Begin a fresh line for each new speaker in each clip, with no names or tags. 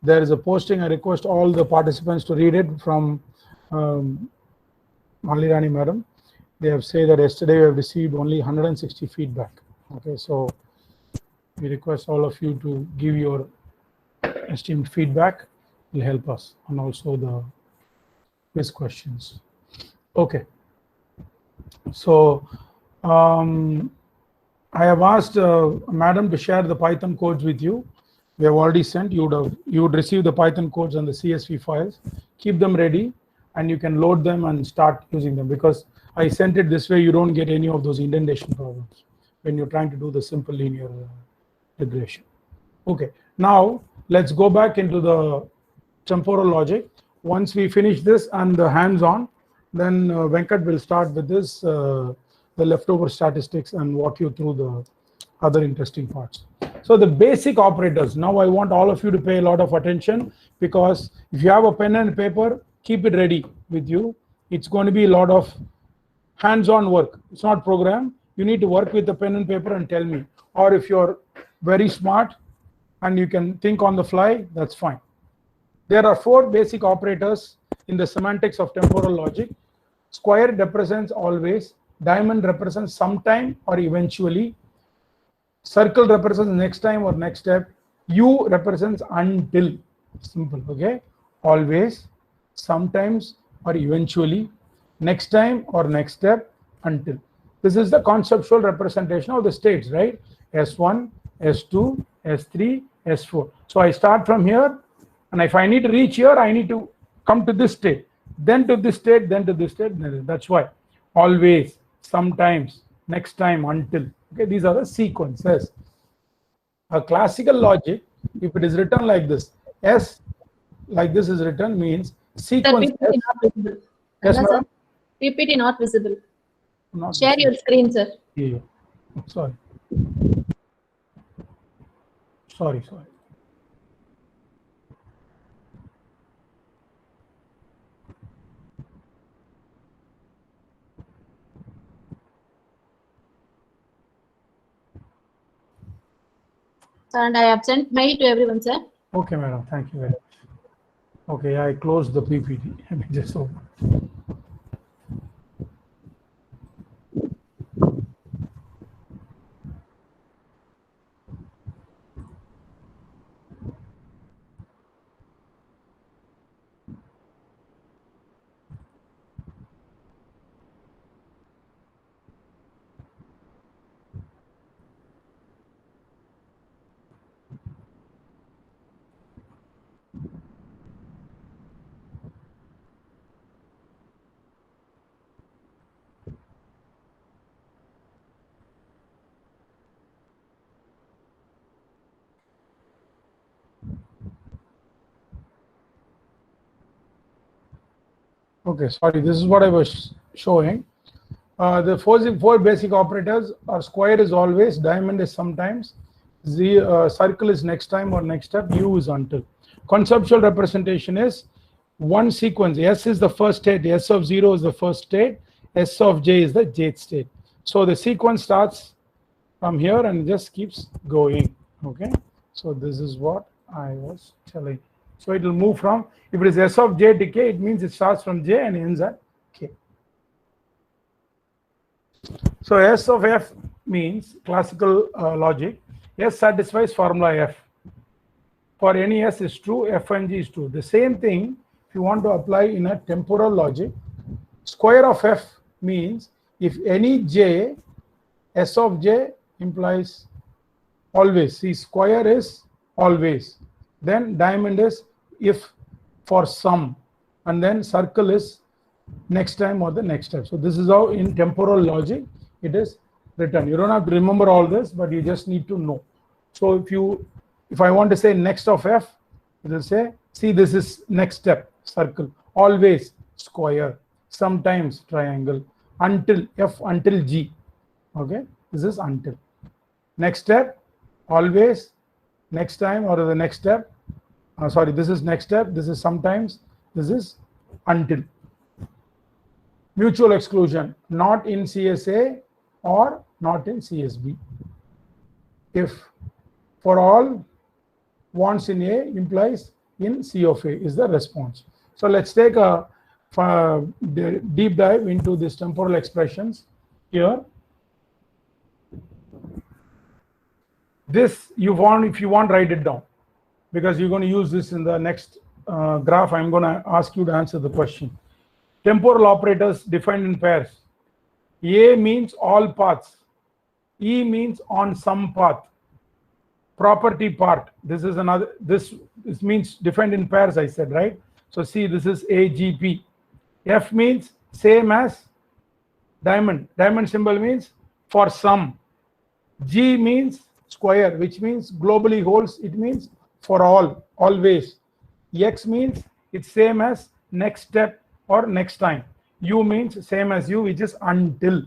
there is a posting. I request all the participants to read it from Malirani madam. They have said that yesterday we have received only 160 feedback. Okay, so we request all of you to give your esteemed feedback. Will help us, and also the quiz questions. Okay, so I have asked madam to share the Python codes with you. We have already sent. You would receive the Python codes and the CSV files. Keep them ready, and you can load them and start using them, because I sent it this way. You don't get any of those indentation problems when you're trying to do the simple linear regression. Okay, now let's go back into the temporal logic. Once we finish this and the hands-on, then Venkat will start with this, the leftover statistics, and walk you through the other interesting parts. So the basic operators. Now I want all of you to pay a lot of attention, because if you have a pen and paper, keep it ready with you. It's going to be a lot of hands-on work. It's not program. You need to work with the pen and paper and tell me. Or if you're very smart and you can think on the fly, that's fine. There are 4 basic operators in the semantics of temporal logic. Square represents always, diamond represents sometime or eventually, circle represents next time or next step, U represents until. Simple. Okay, always, sometimes or eventually, next time or next step, until. This is the conceptual representation of the states, right? S1, S2, S3, S4. So I start from here, and if I need to reach here, I need to come to this state, then to this state, then to this state. That's why always, sometimes, next time, until. Okay, these are the sequences. A classical logic, if it is written like this, S like this is written, means sequence.
Sir, PPT not visible.
Yes, madam?
PPT not visible.
Not
Share your screen, sir.
Yeah. Sorry. Sorry.
Sir, and I have sent mail to everyone, sir.
Okay, madam. Thank you very much. Okay, I closed the PPT. Let me just open. Okay, sorry, this is what I was showing. The four basic operators are: square is always, diamond is sometimes, circle is next time or next step, U is until. Conceptual representation is one sequence. S is the first state, S of 0 is the first state, S of j is the jth state. So the sequence starts from here and just keeps going. Okay, so this is what I was telling. So it will move from, if it is S of j to k, it means it starts from j and ends at k. So S of f means classical logic. S satisfies formula f. For any S is true, f and g is true. The same thing if you want to apply in a temporal logic. Square of f means if any j, S of j implies always. See, square is always. Then diamond is if for some, and then circle is next time or the next step. So this is how in temporal logic it is written. You don't have to remember all this, but you just need to know. So if I want to say next of f, it will say, see, this is next step, circle, always square, sometimes triangle, until f until g. Okay, this is until. Next step, always, next time or the next step. Sorry, this is next step, this is sometimes, this is until. Mutual exclusion, not in CSA or not in CSB. If for all, wants in A implies in C of A is the response. So let's take a deep dive into these temporal expressions here. This you want, if you want, write it down, because you're going to use this in the next graph. I'm going to ask you to answer the question. Temporal operators defined in pairs. A means all paths. E means on some path. Property part. This is another. This means defined in pairs, I said, right? So see, this is AGP. F means same as diamond. Diamond symbol means for some. G means square, which means globally holds. It means for all, always. X means it's same as next step or next time. U means same as U, which is until.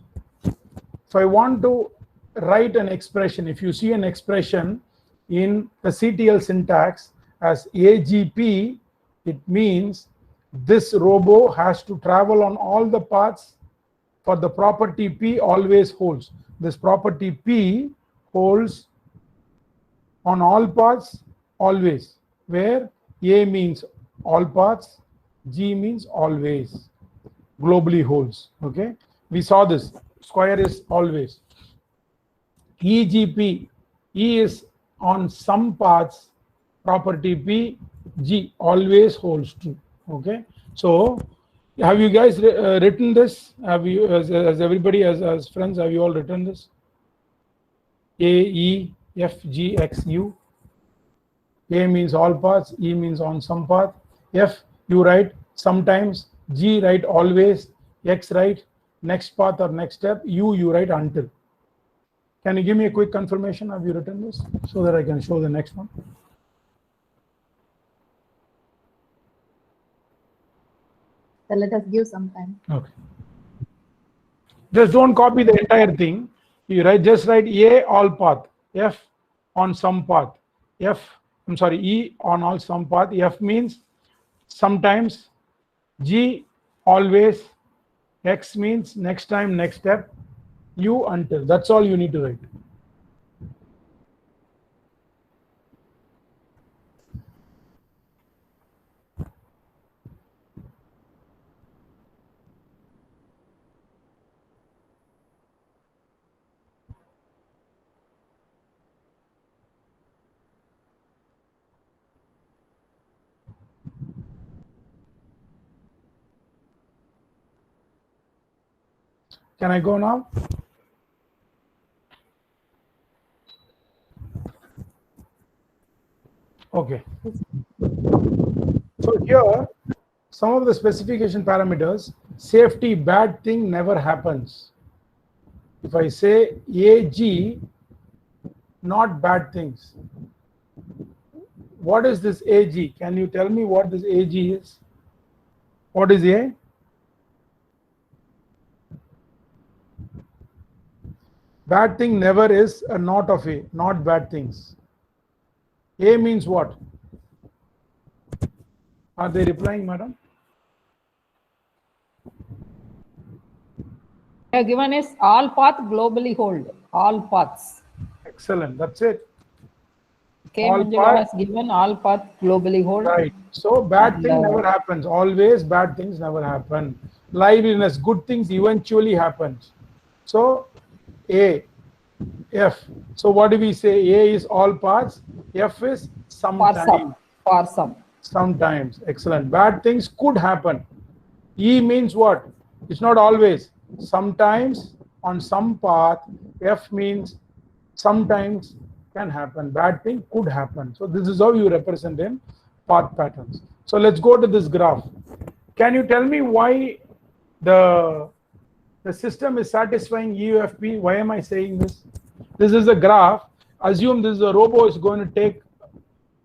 So I want to write an expression. If you see an expression in the CTL syntax as AGP, it means this robo has to travel on all the paths for the property P always holds. This property P holds on all paths always, where A means all paths, G means always, globally holds. Okay, we saw this. Square is always. EGP, E is on some paths, property P, G always holds true. Okay, so have you guys written this? Have you, as everybody, as friends, have you all written this? A, E, F, G, X, U. A means all paths, E means on some path. F, you write sometimes. G, write always. X, write next path or next step. U, you write until. Can you give me a quick confirmation? Have you written this so that I can show the next one?
So let us give some time.
Okay. Just don't copy the entire thing. You write, just write A all path, F on some path, E on all some path. F means sometimes, G always, X means next time, next step, U until. That's all you need to write. Can I go now? Okay. So here, some of the specification parameters. Safety, bad thing never happens. If I say AG, not bad things. What is this AG? Can you tell me what this AG is? What is A? Bad thing never is a not of A, not bad things. A means what? Are they replying, madam?
Given is all path globally hold. All paths.
Excellent. That's it.
K.
All
Manjula
path-
has given all path globally hold.
Right. So bad thing never happens. Always bad things never happen. Liveliness, good things eventually happens. So A, F. So what do we say? A is all paths. F is
For
sometimes.
some. For some.
Sometimes. Excellent. Bad things could happen. E means what? It's not always. Sometimes on some path. F means sometimes can happen. Bad thing could happen. So this is how you represent in path patterns. So let's go to this graph. Can you tell me why the system is satisfying EUFP? Why am I saying this? This is a graph. Assume this is a robo is going to take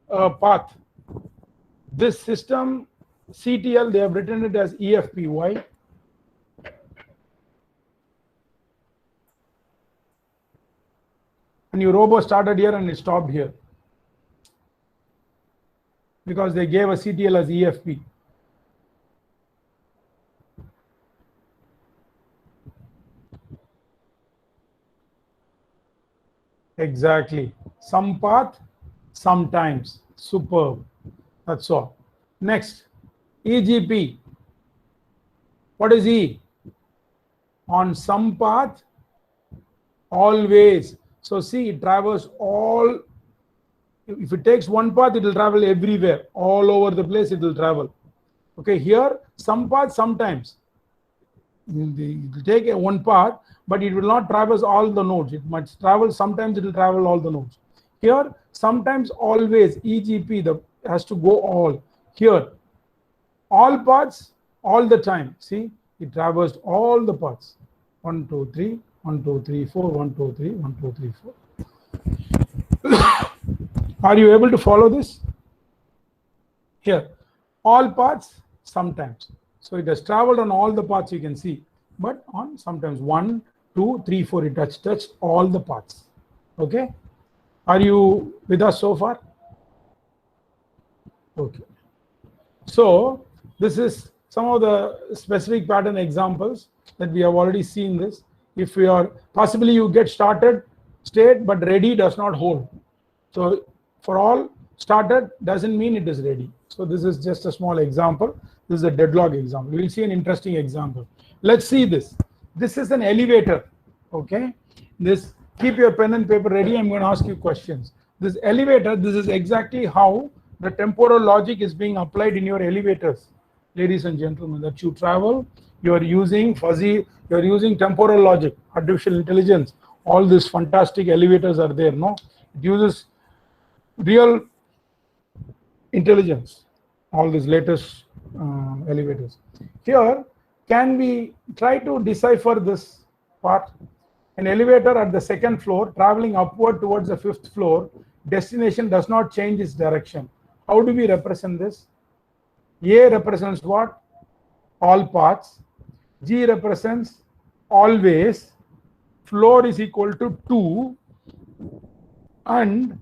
a path. This system CTL, they have written it as EFP. Why? And your robo started here and it stopped here. Because they gave a CTL as EFP. Exactly. Some path, sometimes. Superb. That's all. Next, EGP. What is E? On some path, always. So see, it travels all. If it takes one path, it will travel everywhere. All over the place, it will travel. Okay, here, some path, sometimes. It will take one path, but it will not traverse all the nodes. It might travel, sometimes it will travel all the nodes. Here, sometimes, always, EGP has to go all. Here, all paths, all the time. See, it traversed all the paths. 1, 2, 3, 1, 2, 3, 4, 1, 2, 3, 1, 2, 3, 4. Are you able to follow this? Here, all paths, sometimes. So it has traveled on all the paths you can see, but on sometimes 1, 2, 3, 4, it touched all the paths. Okay? Are you with us so far? Okay. So this is some of the specific pattern examples that we have already seen this. If you are, possibly you get started state, but ready does not hold. So for all, started doesn't mean it is ready. So this is just a small example. This is a deadlock example. We will see an interesting example. Let's see this. This is an elevator. Okay. This, keep your pen and paper ready. I'm going to ask you questions. This elevator, this is exactly how the temporal logic is being applied in your elevators. Ladies and gentlemen, that you travel, you are using fuzzy, you are using temporal logic, artificial intelligence. All these fantastic elevators are there. No, it uses real intelligence. All these latest elevators. Here, can we try to decipher this part? An elevator at the second floor traveling upward towards the fifth floor, destination does not change its direction. How do we represent this? A represents what? All paths. G represents always. Floor is equal to 2. And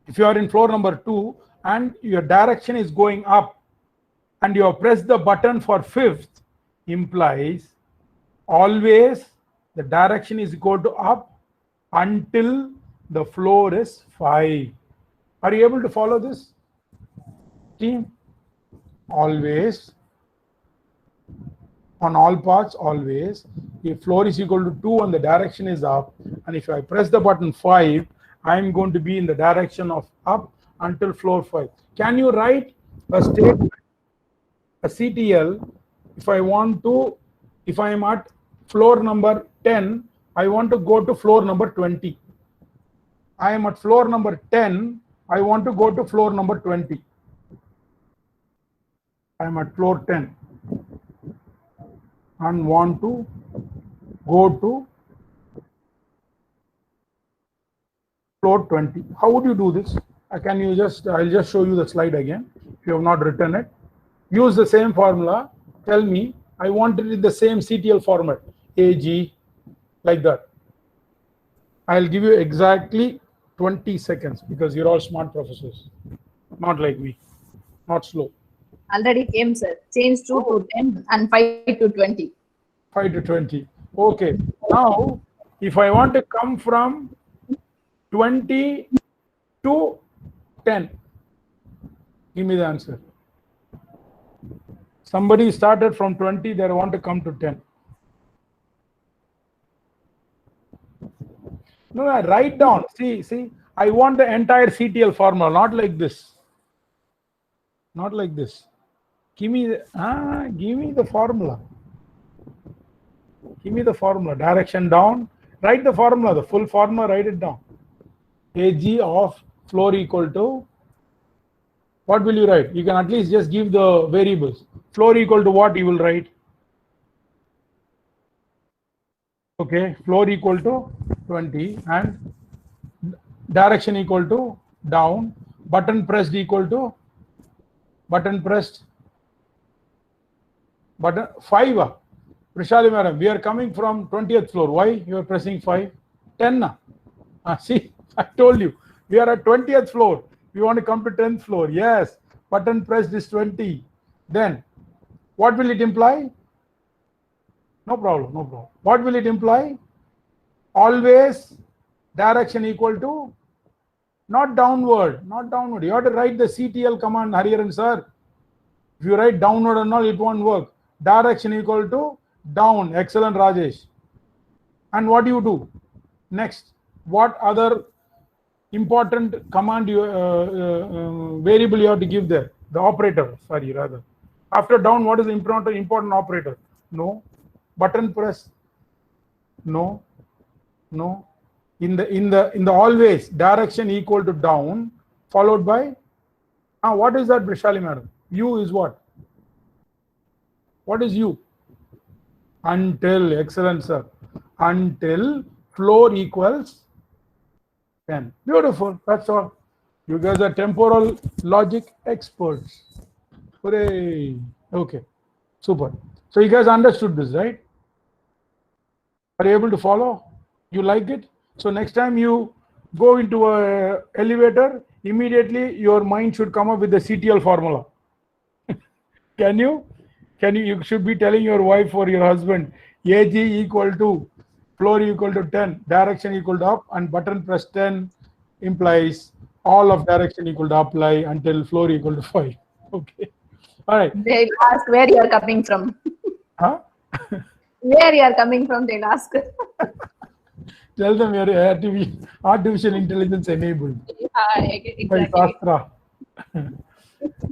if you are in floor number 2 and your direction is going up and you have pressed the button for fifth, implies always the direction is equal to up until the floor is 5. Are you able to follow this, team? Always, on all paths, always. If floor is equal to 2 and the direction is up, and if I press the button 5, I am going to be in the direction of up until floor 5. Can you write a statement, a CTL, if I want to, if I am at floor number 10, I want to go to floor number 20. I am at floor number 10, I want to go to floor number 20. I am at floor 10 and want to go to floor 20. How would you do this? Can you just, I'll just show you the slide again. If you have not written it, use the same formula. Tell me, I want it in the same CTL format, AG, like that. I'll give you exactly 20 seconds because you're all smart professors, not like me, not slow.
Already came, sir. Change 2 to 10 and 5 to 20.
5 to 20. Okay. Now, if I want to come from 20 to 10, give me the answer. Somebody started from 20, they want to come to 10. No, I write down. See, I want the entire CTL formula, not like this. Not like this. Give me the formula. Give me the formula. Direction down. Write the formula, the full formula, write it down. AG of floor equal to, what will you write? You can at least just give the variables. Floor equal to what you will write? Okay, floor equal to 20 and direction equal to down. Button pressed equal to, button pressed, button 5. Prishali madam, we are coming from 20th floor. Why you are pressing 5? 10 na? See, I told you. We are at 20th floor. We want to come to 10th floor. Yes, button pressed is 20. Then, what will it imply? No problem, no problem. What will it imply? Always direction equal to Not downward, not downward. You have to write the CTL command, Hariharan sir. If you write downward and all, it won't work. Direction equal to down. Excellent, Rajesh. And what do you do? Next, what other important command you variable you have to give there? The operator, sorry, rather. After down, what is the important operator? No. Button press. No. No. In the always direction equal to down, followed by what is that, Brishali madam? U is what? What is U? Until, excellent sir. Until floor equals 10. Beautiful. That's all. You guys are temporal logic experts. Hooray. Okay. Super. So you guys understood this, right? Are you able to follow? You like it? So next time you go into a elevator, immediately your mind should come up with the CTL formula. Can you? You should be telling your wife or your husband, AG equal to floor equal to 10, direction equal to up, and button press 10 implies all of direction equal to apply until floor equal to 5. Okay. All right.
They'll ask where you are coming from.
Huh?
Where you are coming from, they'll ask.
Tell them you're artificial intelligence enabled.
Exactly.
Shastra.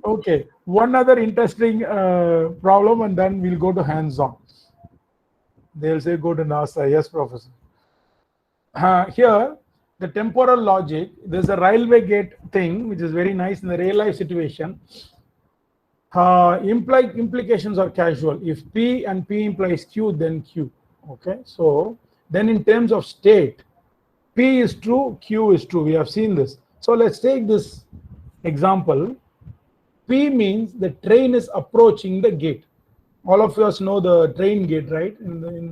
Okay. One other interesting problem, and then we'll go to hands-on. They'll say go to NASA. Yes, professor. Here, the temporal logic, there's a railway gate thing, which is very nice in the real life situation. Implications are casual. If P and P implies Q, then Q. Okay. So then in terms of state, P is true, Q is true. We have seen this. So let's take this example. P means the train is approaching the gate. All of us know the train gate, right? In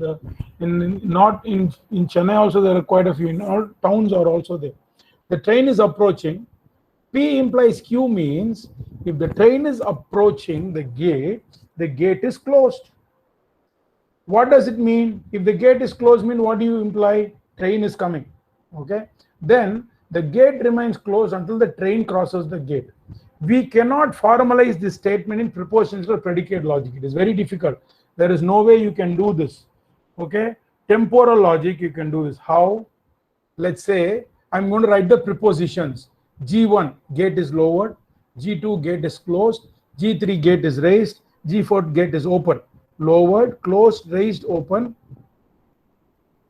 Chennai also there are quite a few. In all towns are also there. The train is approaching. P implies Q means if the train is approaching the gate is closed. What does it mean? If the gate is closed, mean what do you imply? Train is coming. Okay. Then the gate remains closed until the train crosses the gate. We cannot formalize this statement in prepositional predicate logic. It is very difficult. There is no way you can do this. Okay. Temporal logic, you can do this. How? Let's say I'm going to write the prepositions. G1, gate is lowered. G2, gate is closed. G3, gate is raised. G4, gate is open. Lowered, closed, raised, open.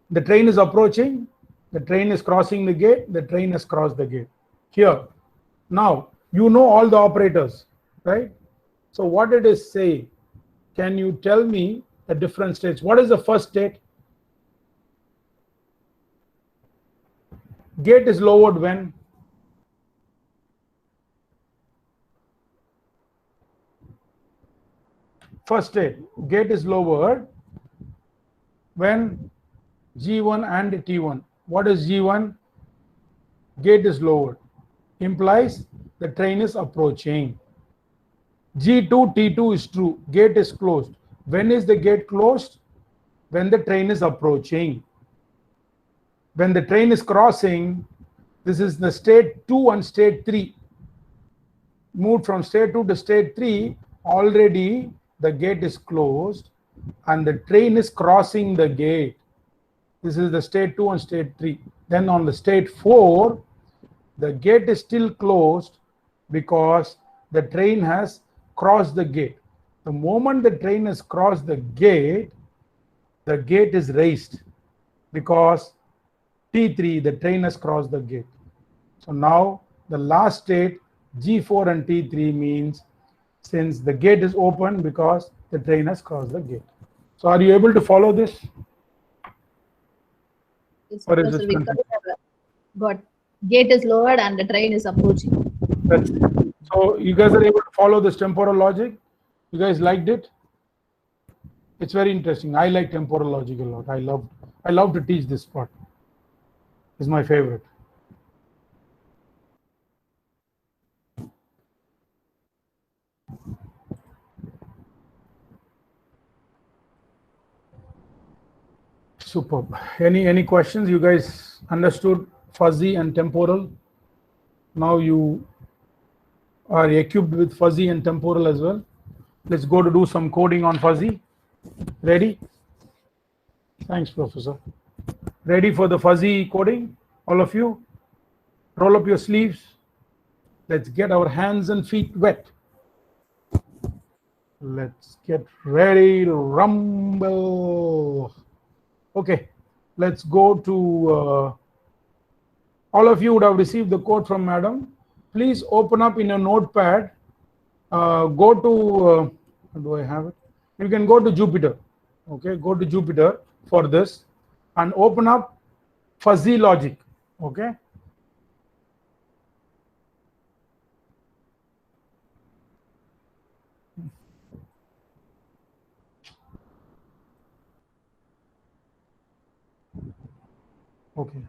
The train is approaching. The train is crossing the gate. The train has crossed the gate. Here. Now, you know all the operators, right? So what it is saying, can you tell me the different states? What is the first state? Gate is lowered when? First state, gate is lowered when G1 and T1. What is G1? Gate is lowered. Implies the train is approaching. G2, T2 is true. Gate is closed. When is the gate closed? When the train is approaching. When the train is crossing, this is the state 2 and state 3. Moved from state 2 to state 3, already the gate is closed and the train is crossing the gate. This is the state 2 and state 3. Then on the state 4, the gate is still closed because the train has crossed the gate. The moment the train has crossed the gate is raised because T3, the train has crossed the gate. So now the last state, G4 and T3 means since the gate is open because the train has crossed the gate. So are you able to follow this?
Yes,
Or is
Professor,
it
we
confusing?
got gate is lowered and the train is approaching.
That's it. So you guys are able to follow this temporal logic? You guys liked it? It's very interesting. I like temporal logic a lot. I love to teach this part. It's my favorite. Superb. Any questions? You guys understood fuzzy and temporal? Now you are equipped with fuzzy and temporal as well. Let's go to do some coding on fuzzy. Ready? Thanks, Professor. Ready for the fuzzy coding? All of you? Roll up your sleeves. Let's get our hands and feet wet. Let's get ready to rumble. Okay, let's go to, all of you would have received the code from madam. Please open up in a notepad. Go to, do I have it? You can go to Jupyter. Okay, go to Jupyter for this and open up fuzzy logic. Okay. Okay.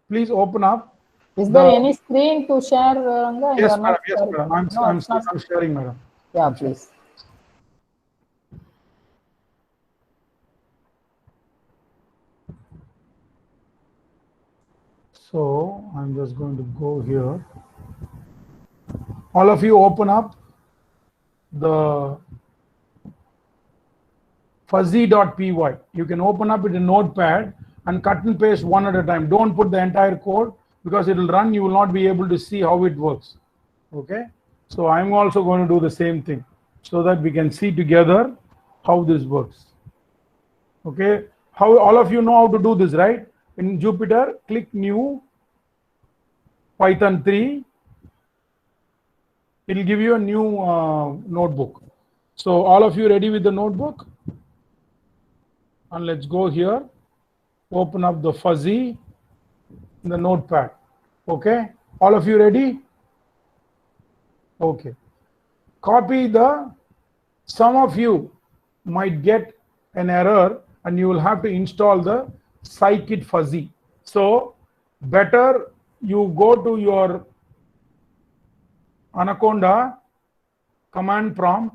Please open up.
Is there any screen to share, Ranga? You
Yes,
are not
madam. Yes,
sharing.
madam.
No,
I'm
it's not.
sharing, madam.
Yeah, please.
So I'm just going to go here. All of you open up the fuzzy.py. You can open up it in notepad and cut and paste one at a time. Don't put the entire code because it will run. You will not be able to see how it works. Okay. So I'm also going to do the same thing so that we can see together how this works. Okay. How all of you know how to do this, right? In Jupyter, click new Python 3. It will give you a new notebook. So all of you ready with the notebook? And let's go here. Open up the fuzzy in the notepad. Okay. All of you ready? Okay. Copy the, some of you might get an error and you will have to install the scikit fuzzy. So better you go to your Anaconda command prompt,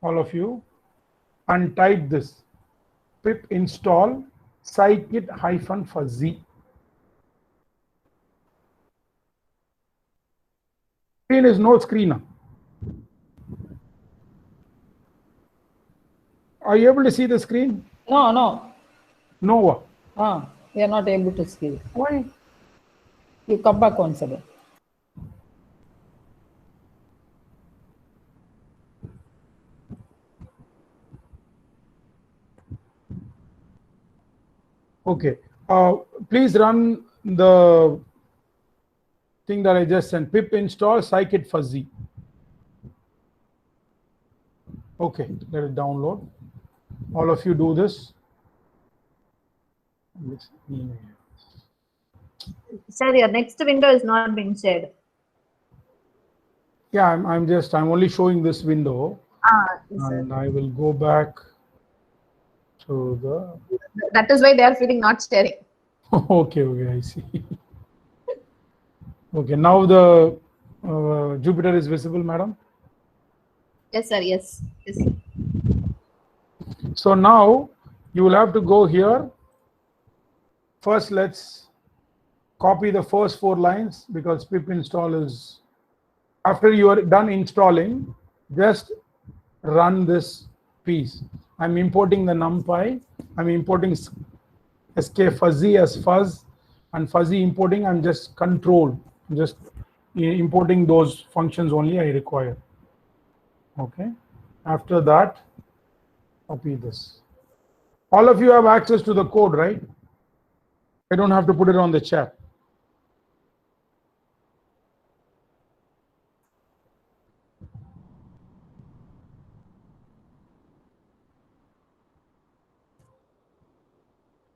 all of you, and type this pip install scikit-fuzzy. Screen is no screen. Are you able to see the screen?
No, no.
No.
We are not able to see.
Why?
You come back once again.
Okay. Please run the thing that I just sent. Pip install scikit-fuzzy. Okay, let it download. All of you do this.
Sir, your next window is not being shared.
Yeah, I'm only showing this window.
Yes, sir.
And I will go back to the.
That is why they are feeling not sharing.
Okay, I see. Okay, now the Jupyter is visible, madam.
Yes, sir. Yes. Yes, sir.
So now you will have to go here. First, let's copy the first 4 lines because pip install is, after you are done installing, just run this piece. I'm importing the numpy. I'm importing skfuzzy as fuzz, and fuzzy importing. I'm just control. Just importing those functions only I require. Okay. After that, copy this. All of you have access to the code, right? I don't have to put it on the chat.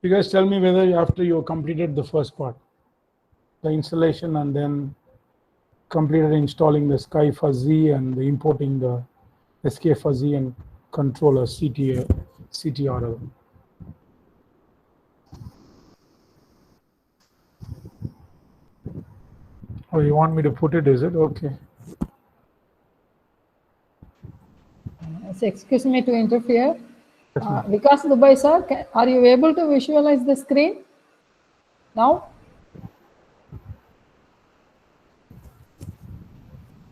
You guys tell me whether after you completed the first part, the installation, and then completed installing the scikit-fuzzy and the importing the skfuzzy and controller CTRL. Oh, you want me to put it, is it? Okay.
So excuse me to interfere. Vikas Dubai sir, are you able to visualize the screen now?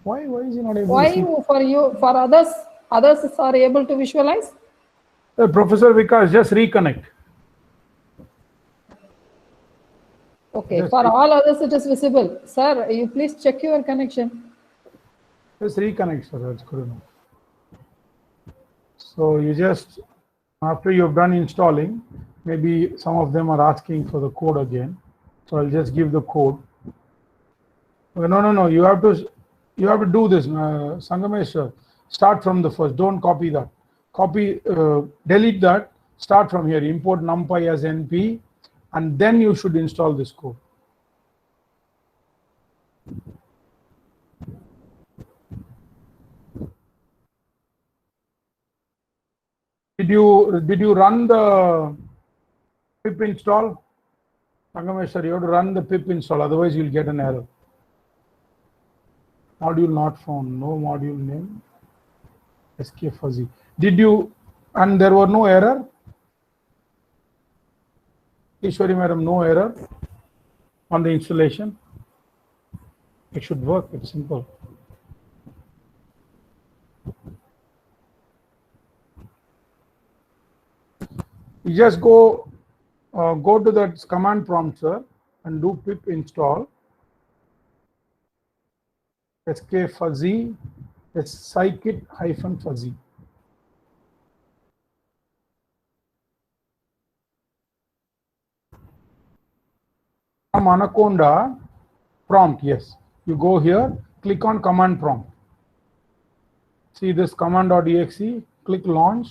Why is he not able to
Why
see?
for you, for others are able to visualize?
Professor Vikas, just reconnect.
Okay, for all others it is visible. Sir, you please check your connection.
Just reconnect, sir. That's good enough. So you just, after you've done installing, maybe some of them are asking for the code again. So I'll just give the code. No. You have to do this, Sangamesh sir. Start from the first. Don't copy that. Delete that. Start from here. Import NumPy as np, and then you should install this code. Did you run the pip install? Sangamesh sir, you have to run the pip install, otherwise you'll get an error. Module not found, no module name, SK fuzzy. Did you, and there were no error? Ishwari madam, no error on the installation? It should work, it's simple. You just go to that command prompt, sir, and do pip install sk fuzzy scikit-fuzzy. From Anaconda prompt, yes. You go here, click on command prompt. See this command.exe, click launch,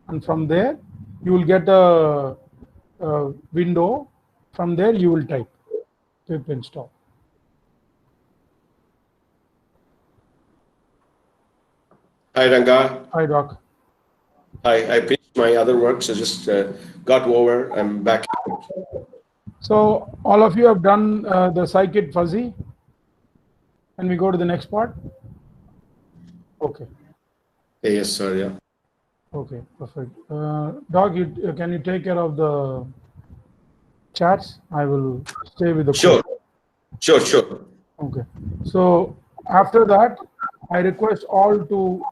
and from there you will get a window. From there you will type pip install.
Hi, Ranga.
Hi, Doc.
I finished my other work, so just got over. I'm back.
So all of you have done the scikit-fuzzy. Can we go to the next part? Okay.
Yes, sir. Yeah.
Okay, perfect. Doc, can you take care of the chats? I will stay with the
Sure.
code.
Sure.
Okay. So after that, I request all to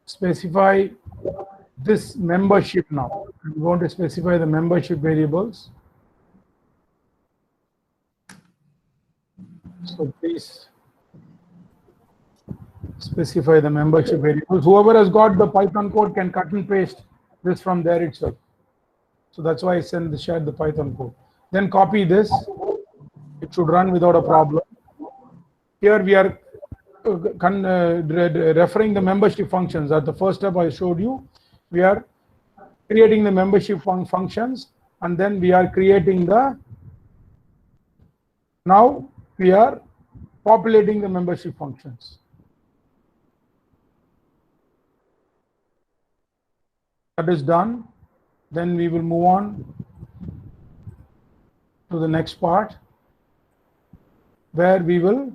specify this membership now. I'm going to specify the membership variables. So please specify the membership variables. Whoever has got the Python code can cut and paste this from there itself. So that's why I shared the Python code. Then copy this. It should run without a problem. Here we are referring the membership functions. At the first step I showed you, we are creating the membership functions, and then we are creating now we are populating the membership functions. That is done. Then we will move on to the next part, where we will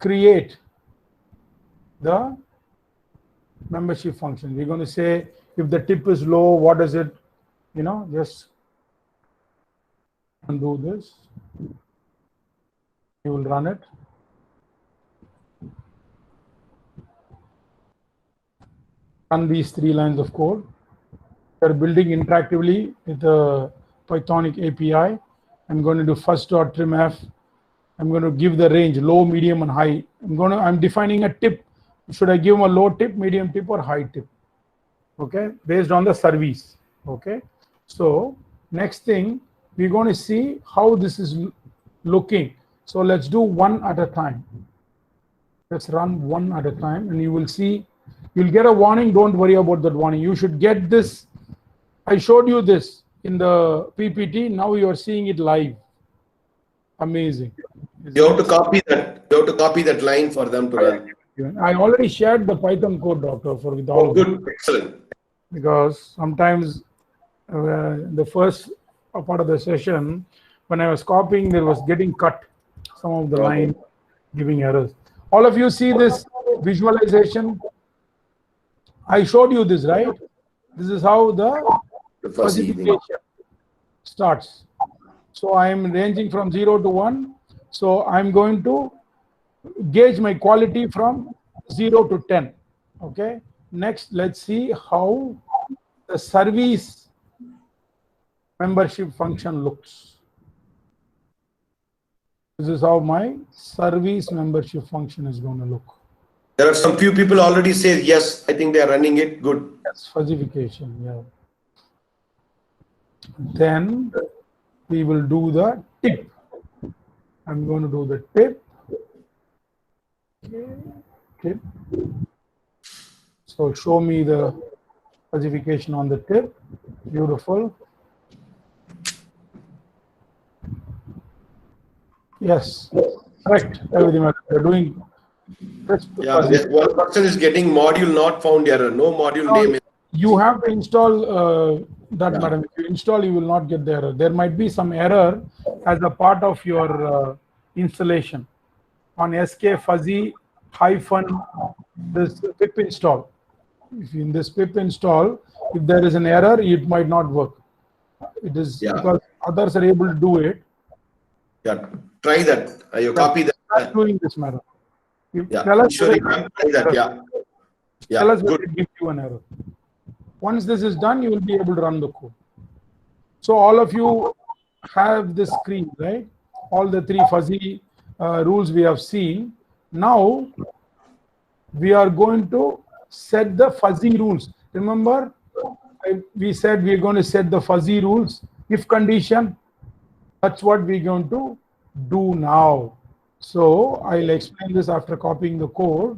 create the membership function. We're going to say if the tip is low, what does it, just undo this. You will run it. Run these 3 lines of code. We're building interactively with the Pythonic API. I'm going to do first.trimf. I'm going to give the range low, medium, and high. I'm defining a tip. Should I give him a low tip, medium tip, or high tip? Okay, based on the service. Okay, so next thing we're going to see how this is looking. So let's do one at a time. Let's run one at a time, and you will see. You'll get a warning. Don't worry about that warning. You should get this. I showed you this in the PPT. Now you are seeing it live. Amazing.
You have to copy that. You have to copy that line for them to run.
I already shared the Python code, doctor, with all of
good, excellent.
Because sometimes the first part of the session, when I was copying, there was getting cut. Some of the line giving errors. All of you see this visualization. I showed you this, right? This is how the
fuzzy thing.
fuzzification starts. So I am ranging from 0 to 1. So I'm going to gauge my quality from 0 to 10. Okay. Next, let's see how the service membership function looks. This is how my service membership function is going to look.
There are some few people already say yes. I think they are running it good.
Yes, fuzzification. Yeah. Then we will do the tip. I'm going to do the tip. Okay. Tip. So show me the fuzzification on the tip. Beautiful. Yes, correct. Everything we're doing.
Yeah, one person is getting module not found error. No module name.
You have to install that, madam. If you install, you will not get the error. There might be some error as a part of your installation on SK fuzzy hyphen this pip install. If in this pip install, if there is an error, it might not work. It is because others are able to do it.
Yeah, try that. You copy that.
I'm doing this, madam.
Tell us sure try that.
Tell us what it gives you an error. Once this is done, you will be able to run the code. So all of you have this screen, right? All the three fuzzy rules we have seen. Now we are going to set the fuzzy rules. Remember, we said we are going to set the fuzzy rules. If condition, that's what we're going to do now. So I'll explain this after copying the code.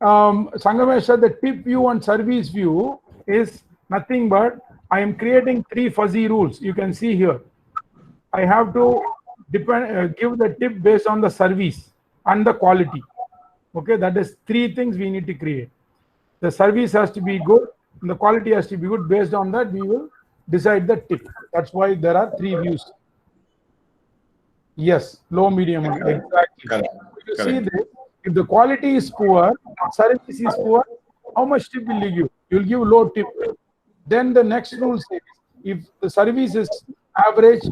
Sangamesh said the tip view and service view is nothing but I am creating three fuzzy rules. You can see here. I have to give the tip based on the service and the quality. Okay, that is three things we need to create. The service has to be good and the quality has to be good. Based on that, we will decide the tip. That's why there are three views. Yes, low, medium, and exactly.
Correct.
You see this. If the quality is poor, service is poor, how much tip will you give? You will give low tip. Then the next rule says, if the service is average,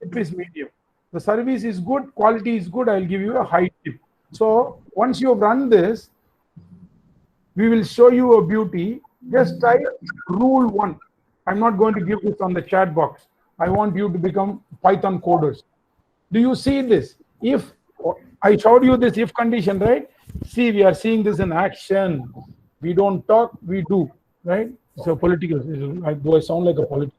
tip is medium. The service is good, quality is good, I will give you a high tip. So once you have run this, we will show you a beauty. Just type rule 1. I'm not going to give this on the chat box. I want you to become Python coders. Do you see this? If I showed you this if condition, right? See, we are seeing this in action. We don't talk, we do, right? So political. Do I sound like a politician?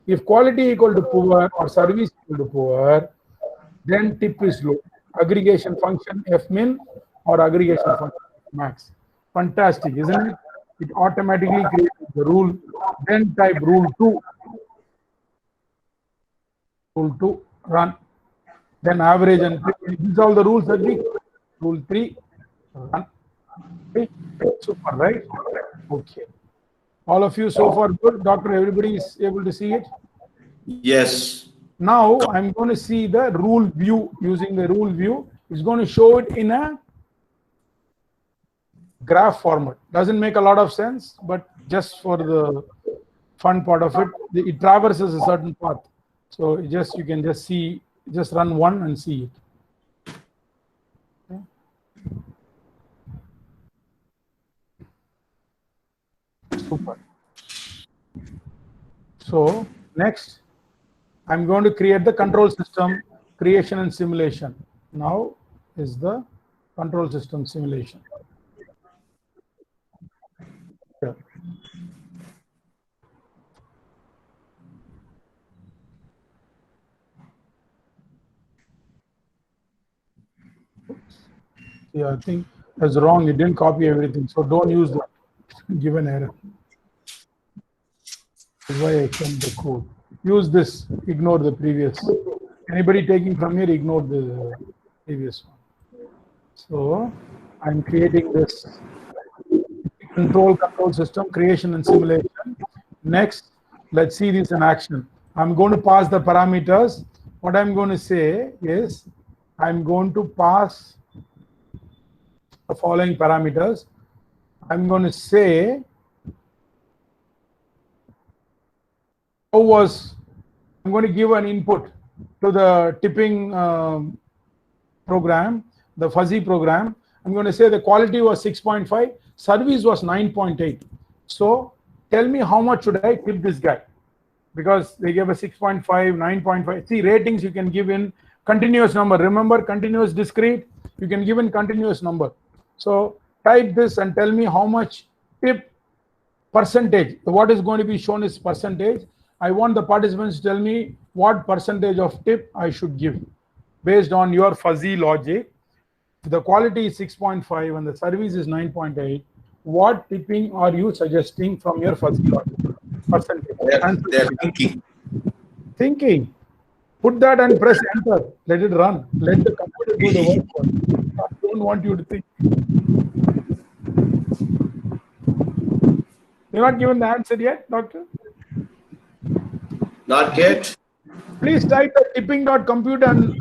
If quality equal to poor or service equal to poor, then tip is low. Aggregation function fmin or aggregation function max. Fantastic, isn't it? It automatically creates the rule. Then type rule 2. Rule 2, run. Then average and these are all the rules that we rule 3, run. Okay, super, right? Okay. All of you so far good. Doctor, everybody is able to see it?
Yes.
Now I'm going to see the rule view. Using the rule view, it's going to show it in a graph format. Doesn't make a lot of sense, but just for the fun part of it, it traverses a certain path. So you can just see, just run one and see it. Okay. Super. So next, I'm going to create the control system creation and simulation. Now is the control system simulation. Here. Yeah, I think that's wrong. It didn't copy everything. So don't use that. Give an error. That's why I sent the code. Use this. Ignore the previous. Anybody taking from here, ignore the previous one. So I'm creating this control system creation and simulation. Next, let's see this in action. I'm going to pass the parameters. What I'm going to say is I'm going to pass the following parameters. I'm going to say I'm going to give an input to the tipping program, the fuzzy program. I'm going to say the quality was 6.5, service was 9.8. So tell me how much should I tip this guy? Because they gave a 6.5, 9.5. See, ratings you can give in continuous number. Remember, continuous discrete, you can give in continuous number. So type this and tell me how much tip percentage. What is going to be shown is percentage. I want the participants to tell me what percentage of tip I should give based on your fuzzy logic. If the quality is 6.5 and the service is 9.8, what tipping are you suggesting from your fuzzy logic? Percentage.
They're thinking.
Thinking. Put that and press enter. Let it run. Let the computer do the work for you. I don't want you to think. You're not given the answer yet, doctor?
Not yet.
Please type the tipping.compute and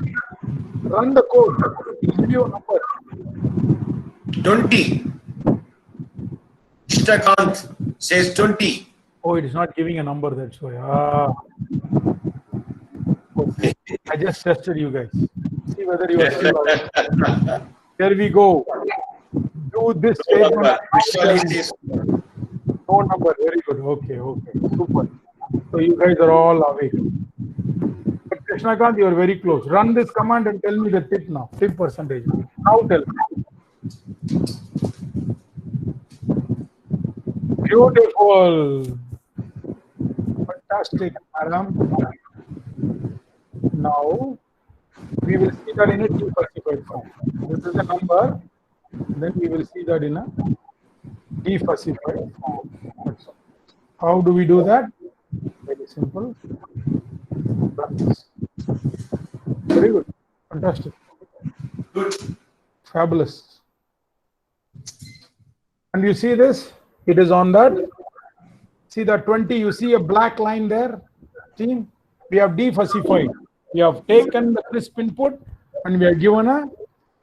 run the code. It'll give you a number.
20. Ishtakant says 20.
Oh, it is not giving a number, that's why. Ah. Okay. I just tested you guys. See whether you are still alive. Here we go. Do this statement. No number. Very good. Okay. Super. So you guys are all awake. But Krishnakant, you are very close. Run this command and tell me the tip now. Tip percentage. Now tell me. Beautiful. Fantastic, madam. Now we will see that in a defussified form. This is a number. Then we will see that in a defussified form. How do we do that? Very simple. Very good. Fantastic.
Good.
Fabulous. And you see this? It is on that. See that 20, you see a black line there? See? We have defussified. We have taken the crisp input and we have given a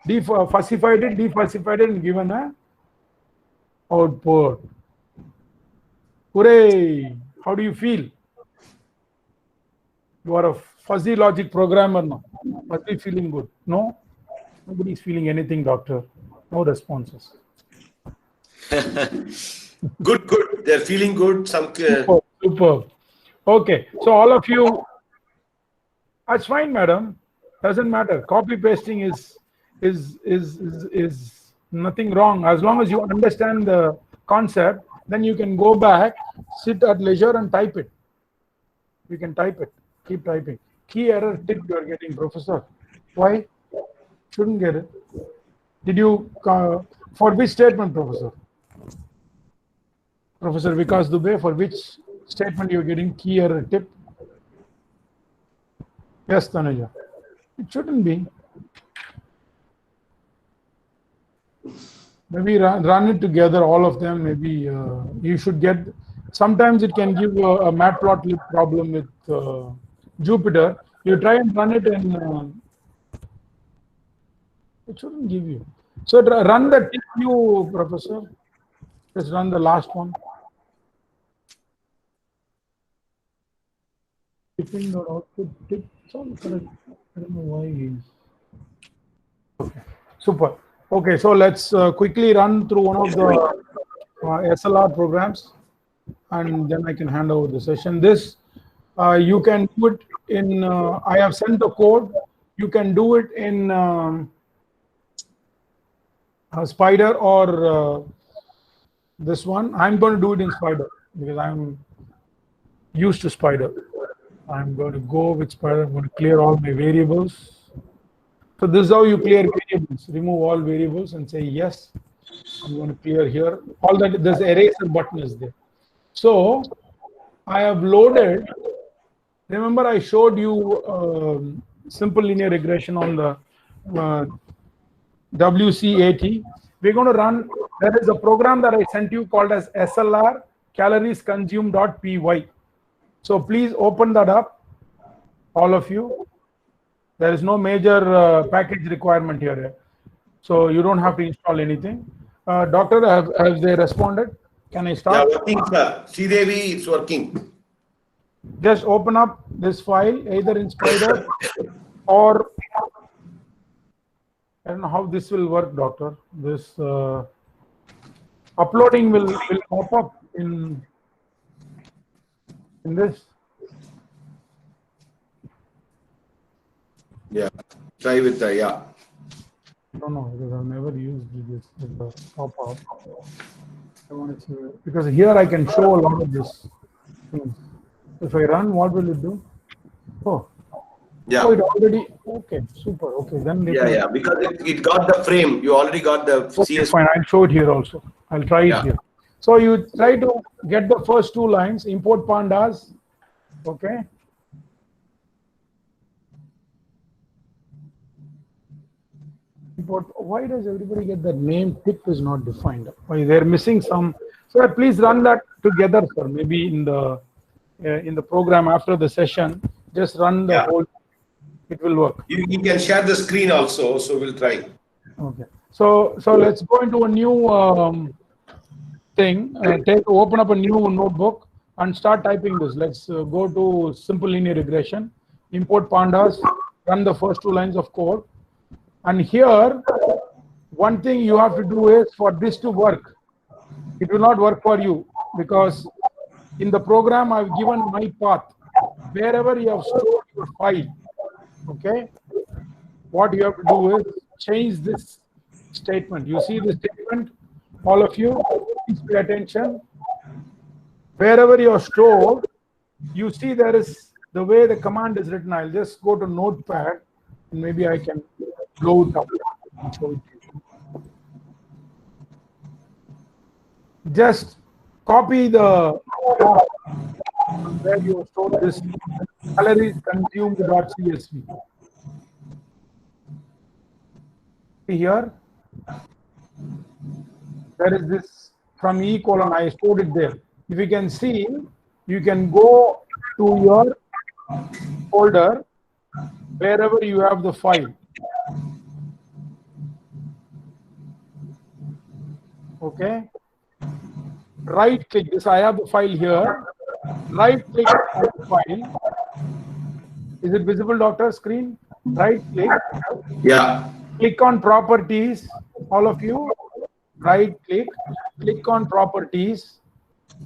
defussified it and given a output. Hooray! How do you feel? You are a fuzzy logic programmer now. Must be feeling good. No? Nobody is feeling anything, doctor. No responses.
Good. They're feeling good.
Super. Okay. So all of you, that's fine, madam. Doesn't matter. Copy pasting is nothing wrong. As long as you understand the concept, then you can go back, sit at leisure and type it. You can type it. Keep typing. Key error tip you are getting, professor. Why? Shouldn't get it. Did you, for which statement, professor? Professor Vikas Dubey, for which statement you are getting key error tip? Yes, Tanuja. It shouldn't be. Maybe run it together, all of them. Maybe you should get. Sometimes it can give a matplotlib problem with Jupyter. You try and run it and it shouldn't give you. So run the tip view, professor. Just run the last one. Tipping or output tip. It's all correct. I don't know why he is. Okay. Super. Okay, so let's quickly run through one of the SLR programs, and then I can hand over the session. This you can do it in. I have sent the code. You can do it in Spider or this one. I'm going to do it in Spider because I'm used to Spider. I'm going to go with Spider. I'm going to clear all my variables. So this is how you clear variables. Remove all variables and say yes. I'm going to clear here. All that, this eraser button is there. So I have loaded. Remember I showed you simple linear regression on the WCAT. We're going to run. There is a program that I sent you called as SLR caloriesconsumed.py. So please open that up, all of you. There is no major package requirement here. So you don't have to install anything. Doctor, have they responded? Can I
Yeah,
start?
working, sir. Sridevi, it's working.
Just open up this file either in Spider or I don't know how this will work, doctor. This uploading will pop up in this.
Yeah, try with the, yeah.
I don't know because I've never used this with the pop up. I want to see because here I can show a lot of this things. If I run, what will it do? Oh,
Yeah.
oh, it already okay, super. Okay, then
Yeah, yeah, because it got the frame. You already got the
okay,
CS.
fine. I'll show it here also. I'll try it
Yeah.
here. So you try to get the first two lines, import pandas. Okay. Import, why does everybody get the name tip is not defined? Why they're missing some? So please run that together, sir. Maybe in the program after the session, just run the
Yeah.
whole. It will work.
You can share the screen also, so we'll try.
Okay. So let's go into a new thing. Open up a new notebook and start typing this. Let's go to simple linear regression. Import pandas. Run the first two lines of code. And here, one thing you have to do is for this to work. It will not work for you because in the program I've given my path. Wherever you have stored your file, okay, what you have to do is change this statement. You see the statement, all of you, please pay attention. Wherever you are stored, you see there is the way the command is written. I'll just go to Notepad and maybe I can blow it up and show it to you. Just copy the where you stored this calories consumed.csv. Here, there is this from E colon, I stored it there. If you can see, you can go to your folder wherever you have the file. Okay. Right click this. I have the file here. Right click on the file. Is it visible, doctor? Screen? Right click.
Yeah.
Click on properties. All of you. Right click. Click on properties.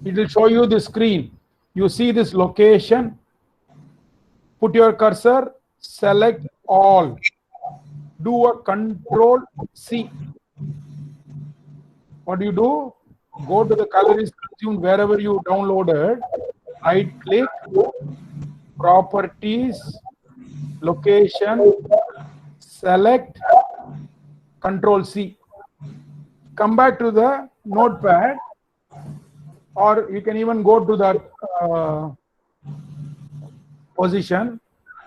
It will show you the screen. You see this location. Put your cursor. Select all. Do a Control C. What do you do? Go to the calories consumed wherever you downloaded. Right click, properties, location, select, Control C. Come back to the notepad, or you can even go to that position,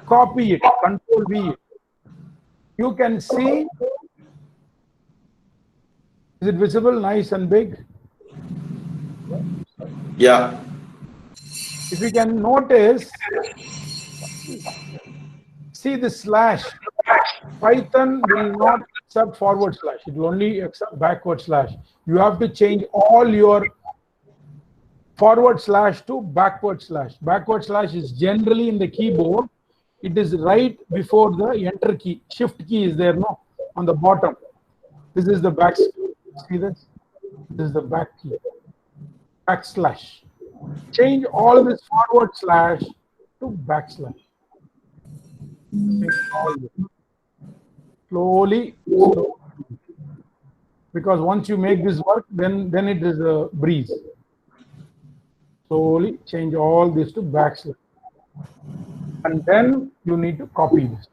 copy it, Control V. You can see, is it visible, nice and big?
Yeah.
If you can notice, see the slash. Python will not accept forward slash. It will only accept backward slash. You have to change all your forward slash to backward slash. Backward slash is generally in the keyboard. It is right before the enter key. Shift key is there, no? On the bottom. This is the back. See this? This is the back key. Backslash. Change all this forward slash to backslash. Slowly, because once you make this work, then it is a breeze. Slowly change all this to backslash, and then you need to copy this.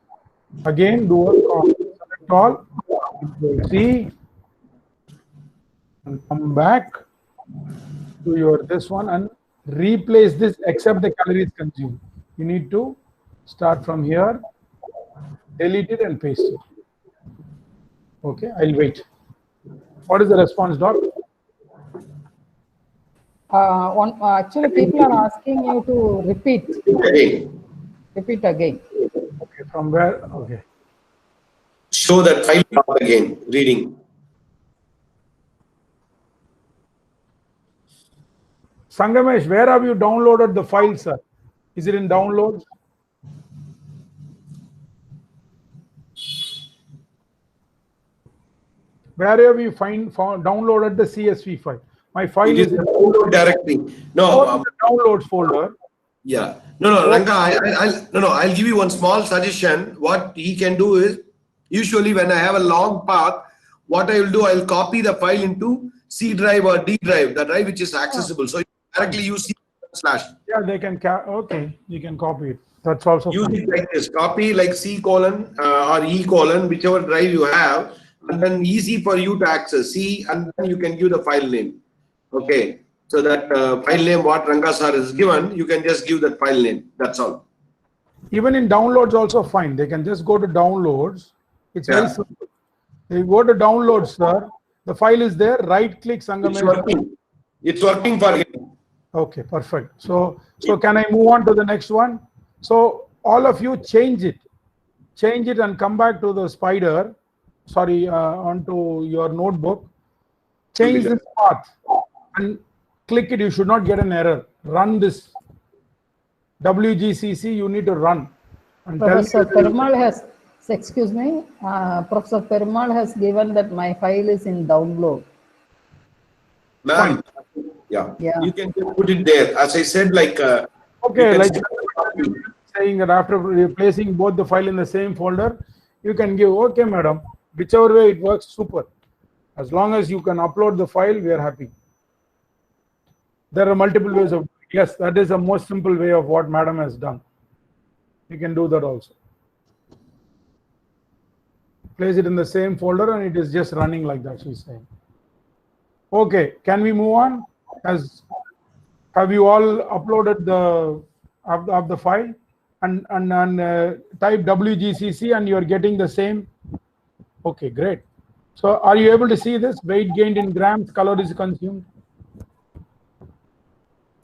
Again, do a copy. Select all. See, and come back to your this one and replace this except the calories consumed. You need to start from here, delete it and paste it. Okay, I'll wait. What is the response, Doc?
Actually, people are asking you to repeat.
Okay.
Repeat again.
Okay, from where? Okay.
show that file path again, reading.
Sangamesh, where have you downloaded the file, sir? Is it in downloads? Where have you downloaded the CSV file? My file
It is in the download directory. No,
the downloads folder.
yeah. No, Ranga, I'll give you one small suggestion. What he can do is, usually when I have a long path, what I will do, I'll copy the file into C drive or D drive, the drive which is accessible. So you directly use C/.
Yeah, they can, okay, you can copy it. That's also
Use
fine.
it like this, copy like C:, or E:, whichever drive you have, and then easy for you to access C, and then you can give the file name. Okay, so that file name what Ranga sir is given, you can just give that file name. That's all.
Even in downloads also fine. They can just go to downloads. It's very
Yeah.
simple. They go to downloads, sir. The file is there. Right click,
It's
Sangamesh.
working. It's working for him.
Okay, perfect. So can I move on to the next one? So all of you change it and come back to the spider, sorry, onto your notebook. Change this path and click it. You should not get an error. Run this WGCC. You need to run. And
Professor Perumal has, excuse me, Professor Perumal has given that my file is in download.
Ma'am, yeah, you can just put it there. As I said, like
okay, like saying that after replacing both the file in the same folder, you can give, okay, madam, whichever way it works, super. As long as you can upload the file, we are happy. There are multiple ways of, yes, that is the most simple way of what madam has done. You can do that also. Place it in the same folder and it is just running like that, she's saying. Okay, can we move on? Have you all uploaded the file and type WGCC and you are getting the same? Okay, great. So are you able to see this? Weight gained in grams, calories consumed.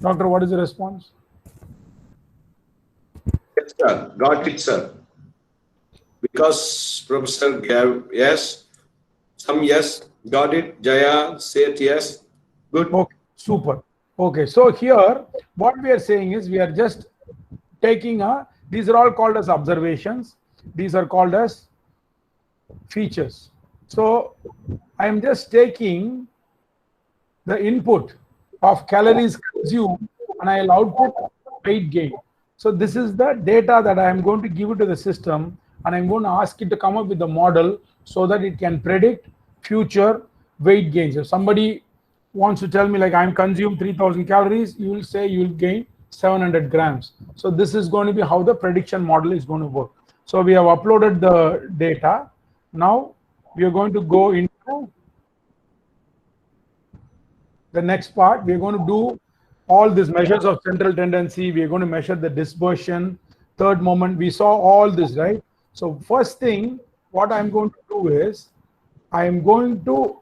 Doctor, what is the response?
Yes, sir. Got it, sir. Because Professor gave yes, some yes, got it. Jaya said yes. Good.
Okay, super. Okay, so here what we are saying is we are just taking these are all called as observations. These are called as features. So I am just taking the input of calories consumed and I'll output weight gain. So this is the data that I am going to give it to the system and I'm going to ask it to come up with a model so that it can predict future weight gains. If somebody wants to tell me like I'm consumed 3000 calories, you will say you will gain 700 grams. So this is going to be how the prediction model is going to work. So we have uploaded the data. Now we are going to go into the next part. We are going to do all these measures of central tendency. We are going to measure the dispersion, third moment. We saw all this, right? So first thing, what I'm going to do is I'm going to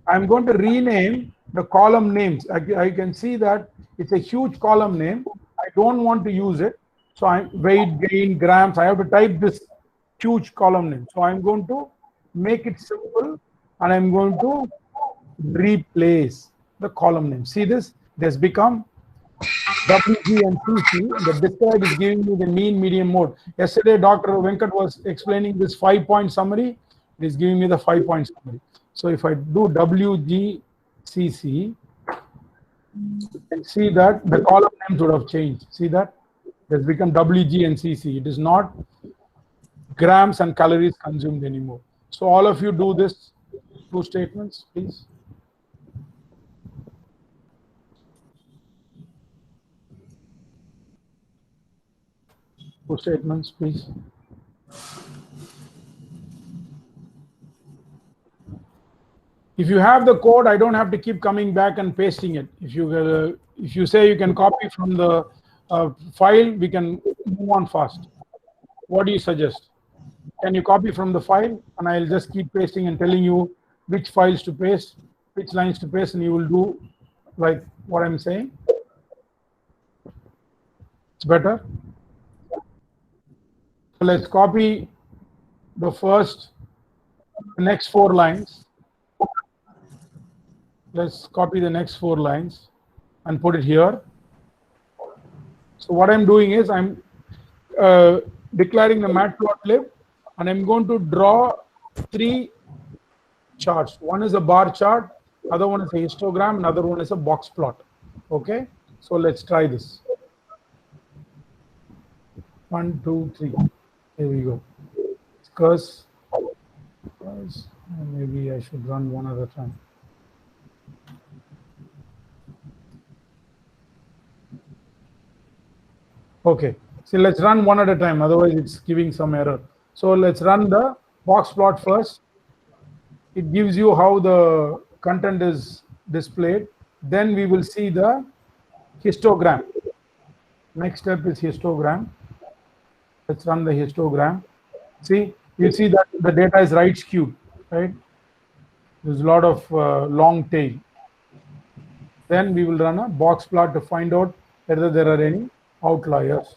rename the column names. I can see that it's a huge column name. I don't want to use it. So I'm weight gain, grams. I have to type this huge column name. So I'm going to make it simple and I'm going to replace the column name. See this? It has become WG and CC. The describe is giving me the mean, medium, mode. Yesterday, Dr. Venkat was explaining this 5-point summary. It is giving me the 5-point summary. So if I do WGCC, you can see that the column names would have changed. See that? It has become WG and CC. It is not grams and calories consumed anymore. So all of you do this 2 statements, please. Two statements, please. If you have the code, I don't have to keep coming back and pasting it. If you say you can copy from the file, we can move on fast. What do you suggest? Can you copy from the file and I'll just keep pasting and telling you which files to paste, which lines to paste, and you will do like what I'm saying? It's better? Let's copy the next 4 lines. Let's copy the next 4 lines and put it here. So what I'm doing is I'm declaring the matplotlib, and I'm going to draw 3 charts. One is a bar chart, other one is a histogram, another one is a box plot. Okay, so let's try this. 1, 2, 3. Here we go. Curse. Maybe I should run one at a time. Okay, so let's run one at a time, otherwise it's giving some error. So let's run the box plot first. It gives you how the content is displayed. Then we will see the histogram. Next step is histogram. Let's run the histogram. See, you see that the data is right skewed, right? There's a lot of long tail. Then we will run a box plot to find out whether there are any outliers.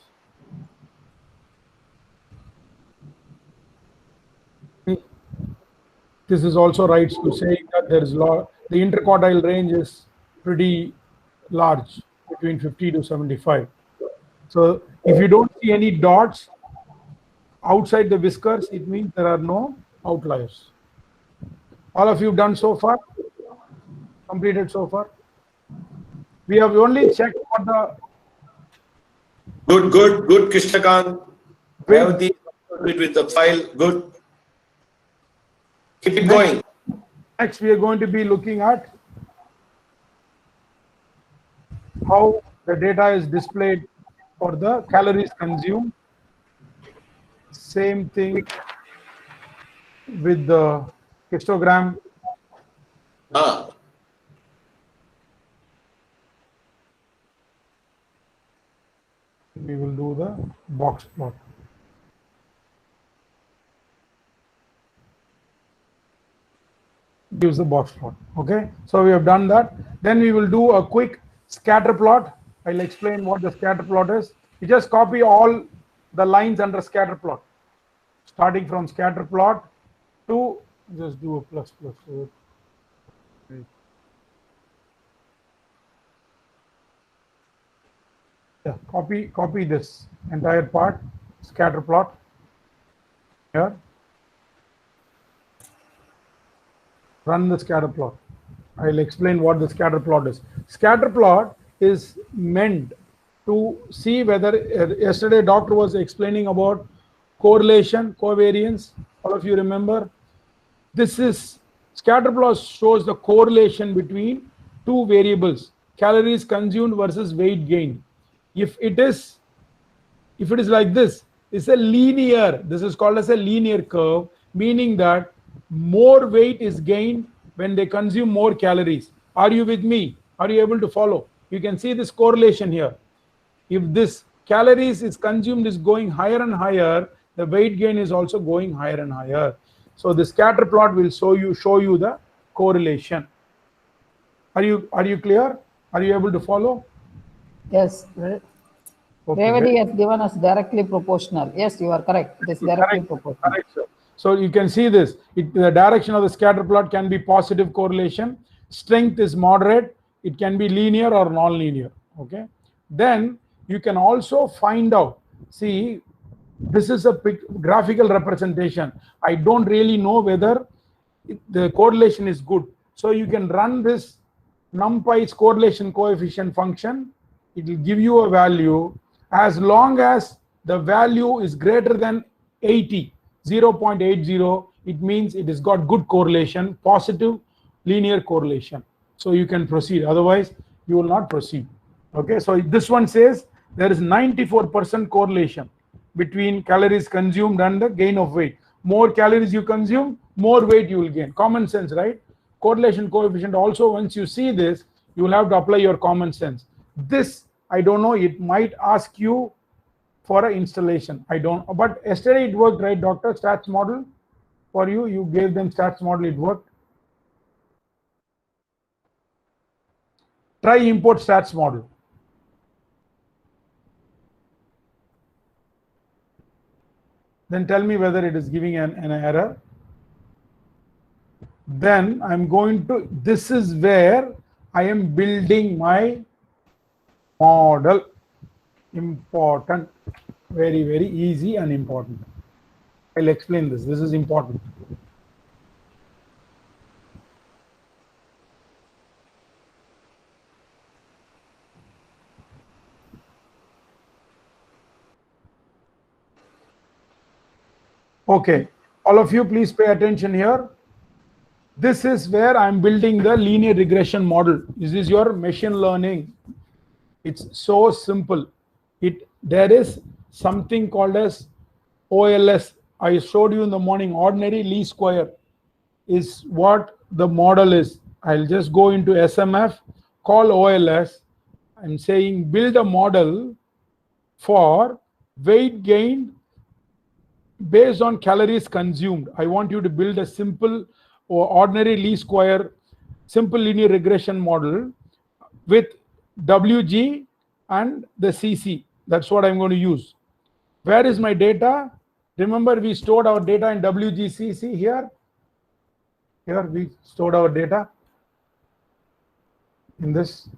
This is also right to say that there is the interquartile range is pretty large, between 50 to 75. So if you don't see any dots outside the whiskers, it means there are no outliers. All of you done so far? Completed so far? We have only checked what the
Good, Krishnakant. With the file, good. Keep it going.
Next, we are going to be looking at how the data is displayed for the calories consumed. Same thing with the histogram. We will do the box plot. Gives the box plot. Okay, so we have done that. Then we will do a quick scatter plot. I'll explain what the scatter plot is. You just copy all the lines under scatter plot, starting from scatter plot to just do a plus. Yeah, copy this entire part, scatter plot here. Run the scatter plot. I'll explain what the scatter plot is. Scatter plot is meant to see whether yesterday doctor was explaining about correlation, covariance. All of you remember? This is scatter plot shows the correlation between 2 variables, calories consumed versus weight gained. If it is like this, it's a linear. This is called as a linear curve, meaning that more weight is gained when they consume more calories. Are you with me? Are you able to follow? You can see this correlation here. If this calories is consumed is going higher and higher, the weight gain is also going higher and higher. So the scatter plot will show you the correlation. Are you clear? Are you able to follow?
Yes.
Okay,
Revati has given us directly proportional. Yes, you are correct. It is directly proportional.
Correct, sir. So you can see this. The direction of the scatter plot can be positive correlation. Strength is moderate. It can be linear or non-linear. Okay. Then you can also find out. See, this is a graphical representation. I don't really know whether the correlation is good. So you can run this NumPy's correlation coefficient function. It will give you a value as long as the value is greater than 80, 0.80, it means it has got good correlation, positive linear correlation. So you can proceed. Otherwise, you will not proceed. Okay, so this one says there is 94% correlation between calories consumed and the gain of weight. More calories you consume, more weight you will gain. Common sense, right? Correlation coefficient also, once you see this, you will have to apply your common sense. This, I don't know, it might ask you for an installation. I don't, but yesterday it worked, right, doctor? Stats model for you, you gave them stats model, it worked. Try import stats model. Then tell me whether it is giving an error. Then I'm going to, this is where I am building my model. Important, very, very easy and important. I'll explain this. This is important. Okay, all of you please pay attention here. This is where I'm building the linear regression model. This is your machine learning. It's so simple. There is something called as OLS. I showed you in the morning. Ordinary least square is what the model is. I'll just go into SMF, call OLS. I'm saying build a model for weight gain based on calories consumed. I want you to build a simple or ordinary least square simple linear regression model with WG and the CC. That's what I'm going to use. Where is my data? Remember, we stored our data in WGCC here. Here we stored our data in this.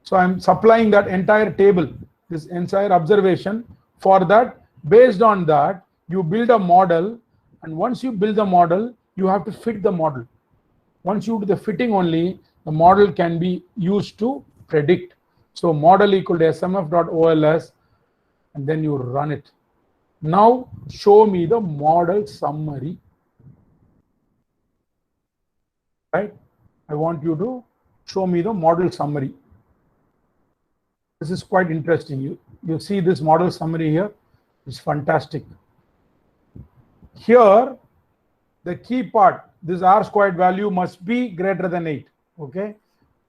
So I'm supplying that entire table, this entire observation. For that, based on that, you build a model, and once you build the model, you have to fit the model. Once you do the fitting only, the model can be used to predict. So model equal to smf.ols, and then you run it. Now show me the model summary. Right? I want you to show me the model summary. This is quite interesting. You see this model summary here. It's fantastic. Here, the key part, this R squared value must be greater than 8. Okay,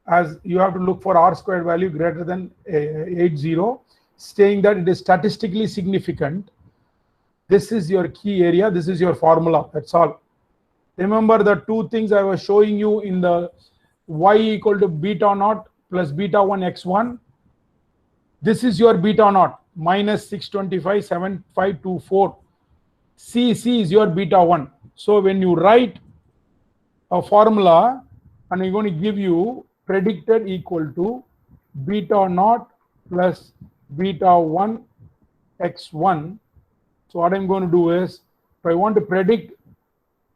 as you have to look for R squared value greater than 80, saying that it is statistically significant. This is your key area. This is your formula. That's all. Remember the two things I was showing you in the y equal to beta naught plus beta 1 x1. This is your beta naught minus 625 7524. CC is your beta 1. So when you write a formula and I'm going to give you predicted equal to beta naught plus beta 1 x1. So what I'm going to do is, if I want to predict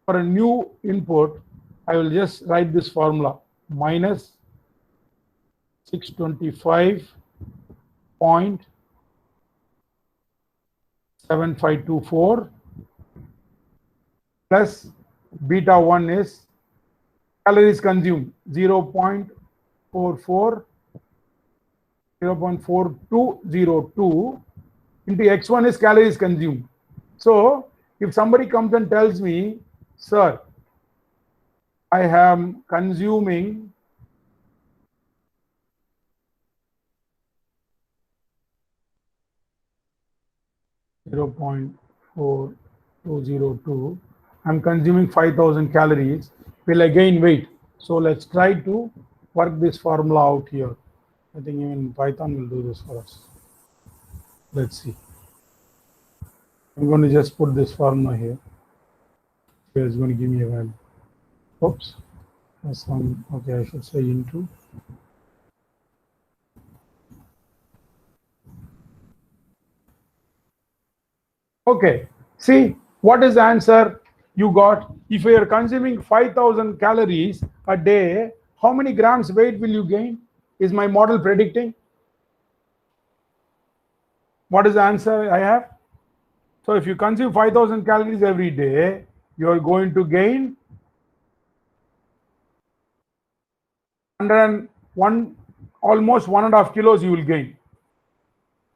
for a new input, I will just write this formula minus 625.7524 plus beta 1 is calories consumed 0.4202 into x1 is calories consumed. So if somebody comes and tells me, sir, I am consuming 0.4202, I'm consuming 5,000 calories, will I gain weight? So let's try to work this formula out here. I think even Python will do this for us. Let's see. I'm going to just put this formula here. Here is going to give me a value. Oops. Okay, I should say into. Okay, see what is the answer you got? If you are consuming 5,000 calories a day, how many grams weight will you gain? Is my model predicting? What is the answer I have? So if you consume 5,000 calories every day, you are going to gain 101, almost 1.5 kilos you will gain.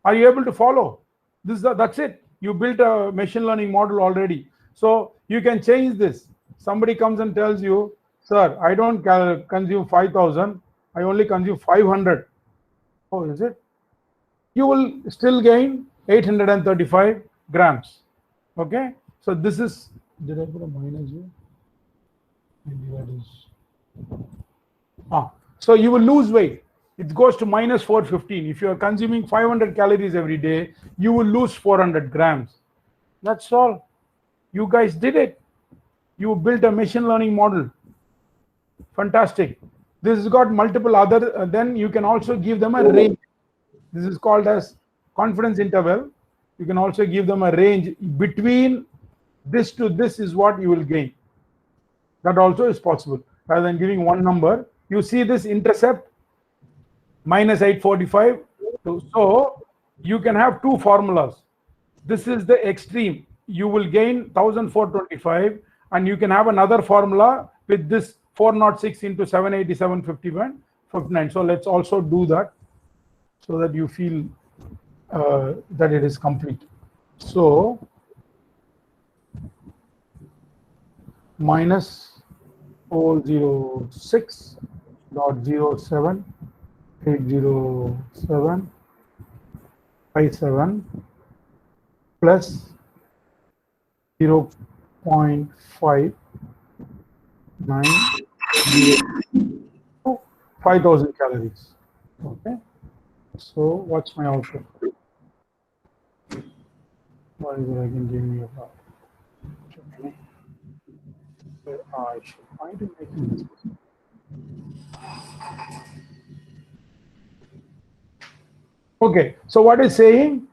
Are you able to follow? That's it. You built a machine learning model already. So you can change this. Somebody comes and tells you, sir, I don't consume 5,000. I only consume 500. Oh, is it? You will still gain 835 grams. Okay. So this is, did I put a minus here? Maybe that is. So you will lose weight. It goes to minus 415. If you are consuming 500 calories every day, you will lose 400 grams. That's all. You guys did it. You built a machine learning model. Fantastic. This has got multiple other, then you can also give them a range. This is called as confidence interval. You can also give them a range between this to this is what you will gain. That also is possible. Rather than giving one number, you see this intercept minus 845. So you can have two formulas. This is the extreme. You will gain 1425, and you can have another formula with this 406 into 787 59. So let's also do that so that you feel that it is complete. So minus 406.07.807.57 plus 0.590 5,000 calories. Okay, so what's my output? What is it I can give me about? I should try to make this. Okay, so what is saying?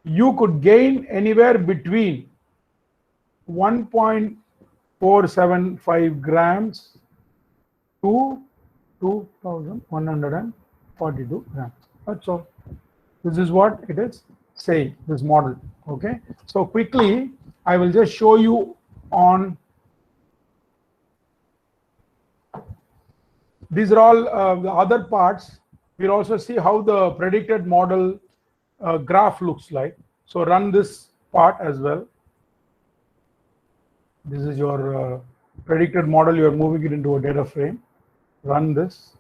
You could gain anywhere between 1.475 grams to 2,142 grams. That's all. This is what it is saying, this model. Okay, so quickly I will just show you on. These are all the other parts. We'll also see how the predicted model graph looks like. So run this part as well. This is your predicted model. You are moving it into a data frame. Run this,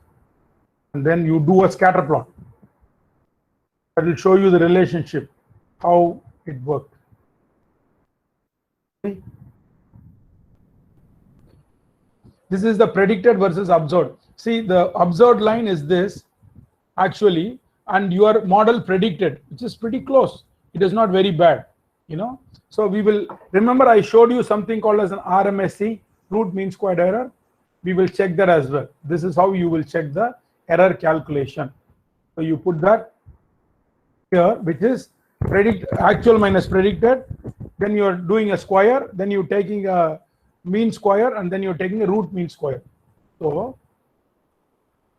and then you do a scatter plot. That will show you the relationship, how it worked. This is the predicted versus observed. See, the observed line is this actually, and your model predicted, which is pretty close. It is not very bad, you know. So we will remember I showed you something called as an RMSE, root mean squared error. We will check that as well. This is how you will check the error calculation. So you put that here, which is actual minus predicted. Then you are doing a square. Then you're taking a mean square, and then you're taking a root mean square. So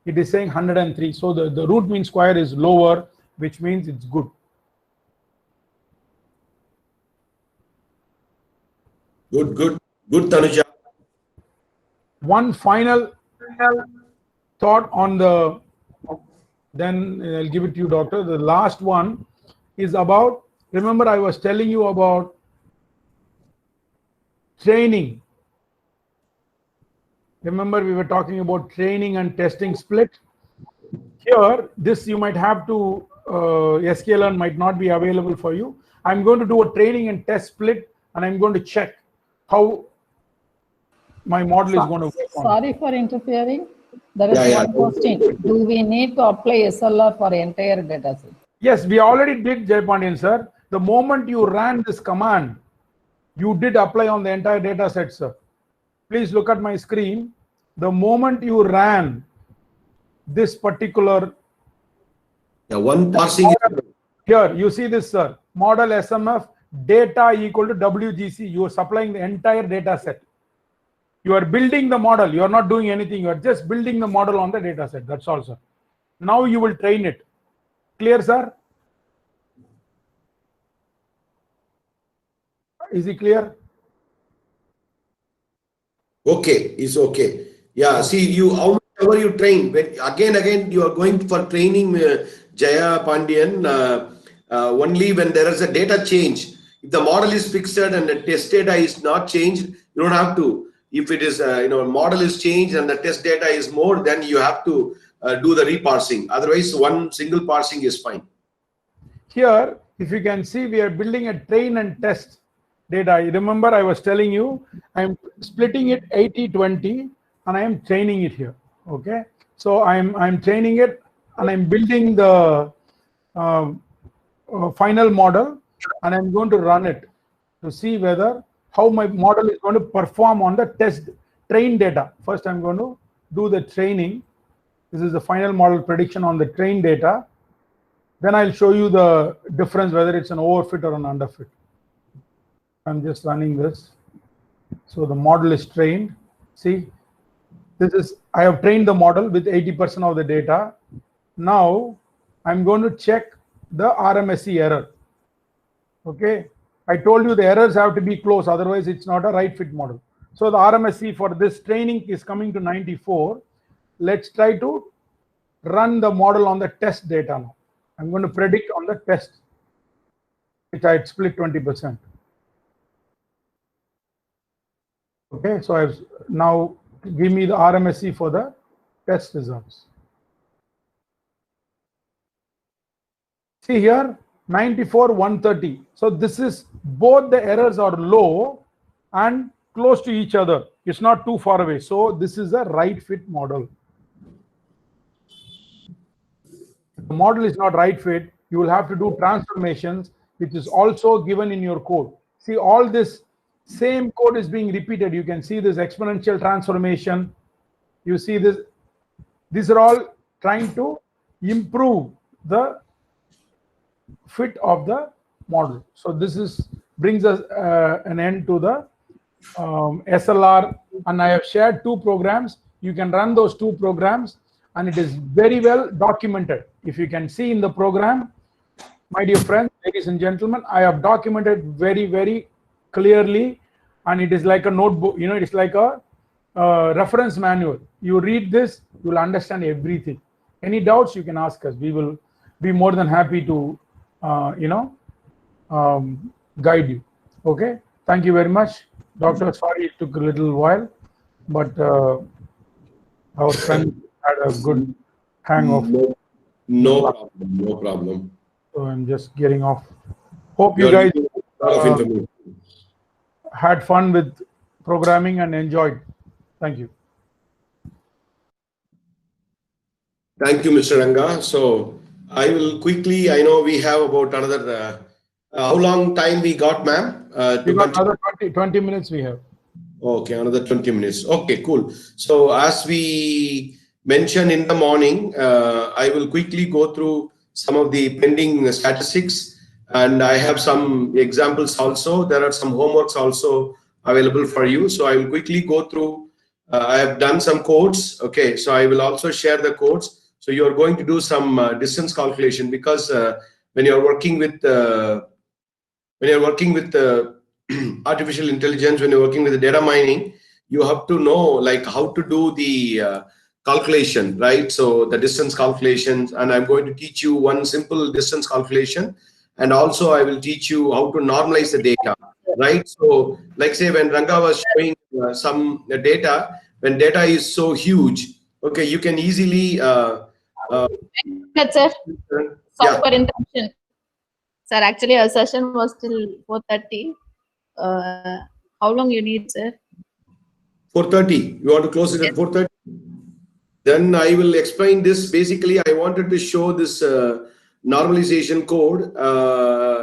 it is saying 103. So the root mean square is lower, which means it's good.
Good, Tanuja.
One final thought on the, then I'll give it to you, doctor. The last one is about, remember I was telling you about training. Remember we were talking about training and testing split. Here, this you might have to, sklearn might not be available for you. I'm going to do a training and test split, and I'm going to check how my model is going to work on.
Sorry for interfering. There is one question. Do we need to apply SLR for entire data set?
Yes, we already did, Jaipandian sir. The moment you ran this command, you did apply on the entire data set, sir. Please look at my screen. The moment you ran this particular
one parsing
here, you see this, sir. Model SMF data equal to WGC. You are supplying the entire data set. You are building the model. You are not doing anything. You are just building the model on the data set. That's all, sir. Now you will train it. Clear, sir? Is it clear?
Okay, it's okay. Yeah, see, you how much you train. When again, you are going for training, Jaya Pandian, only when there is a data change. If the model is fixed and the test data is not changed, you don't have to. If it is, model is changed and the test data is more, then you have to do the reparsing. Otherwise, one single parsing is fine.
Here, if you can see, we are building a train and test data. Remember, I was telling you, I'm splitting it 80-20, and I am training it here. Okay, so I'm training it, and I'm building the final model, and I'm going to run it to see whether how my model is going to perform on the test train data. First, I'm going to do the training. This is the final model prediction on the train data. Then I'll show you the difference, whether it's an overfit or an underfit. I'm just running this. So the model is trained. See, this is, I have trained the model with 80% of the data. Now I'm going to check the RMSE error. Okay. I told you the errors have to be close, otherwise it's not a right fit model. So the RMSE for this training is coming to 94. Let's try to run the model on the test data now. I'm going to predict on the test, which I had split 20%. Okay, so I've now give me the RMSE for the test results. See here, 94, 130. So this is, both the errors are low and close to each other. It's not too far away. So this is a right fit model. If the model is not right fit, you will have to do transformations, which is also given in your code. See, all this same code is being repeated. You can see this exponential transformation. You see this. These are all trying to improve the fit of the model. So this is brings us an end to the SLR, and I have shared 2 programs. You can run those 2 programs, and it is very well documented. If you can see in the program, my dear friends, ladies and gentlemen, I have documented very, very clearly, and it is like a notebook. You know, it's like a reference manual. You read this, you will understand everything. Any doubts, you can ask us. We will be more than happy to guide you. Okay, thank you very much, Doctor. Sorry it took a little while, but our friend had a good hang of.
No problem. No problem.
So I'm just getting off. Hope you guys had fun with programming and enjoyed. Thank you.
Thank you, Mr. Ranga. So I will quickly, I know we have about another, how long time we got, ma'am?
We got another 20 minutes we have.
Okay, another 20 minutes. Okay, cool. So as we mentioned in the morning, I will quickly go through some of the pending statistics, and I have some examples also. There are some homeworks also available for you. So I will quickly go through. I have done some codes. Okay, so I will also share the codes. So you are going to do some distance calculation, because when you are working with artificial intelligence, when you're working with the data mining, you have to know like how to do the calculation, right? So the distance calculations, and I'm going to teach you one simple distance calculation, and also I will teach you how to normalize the data, right? So like say when Ranga was showing some data, when data is so huge, okay, you can easily
Sir, sorry for interruption. Sir, actually our session was till 4:30. How long you need, sir?
4:30. You want to close it at 4:30? Then I will explain this. Basically, I wanted to show this normalization code,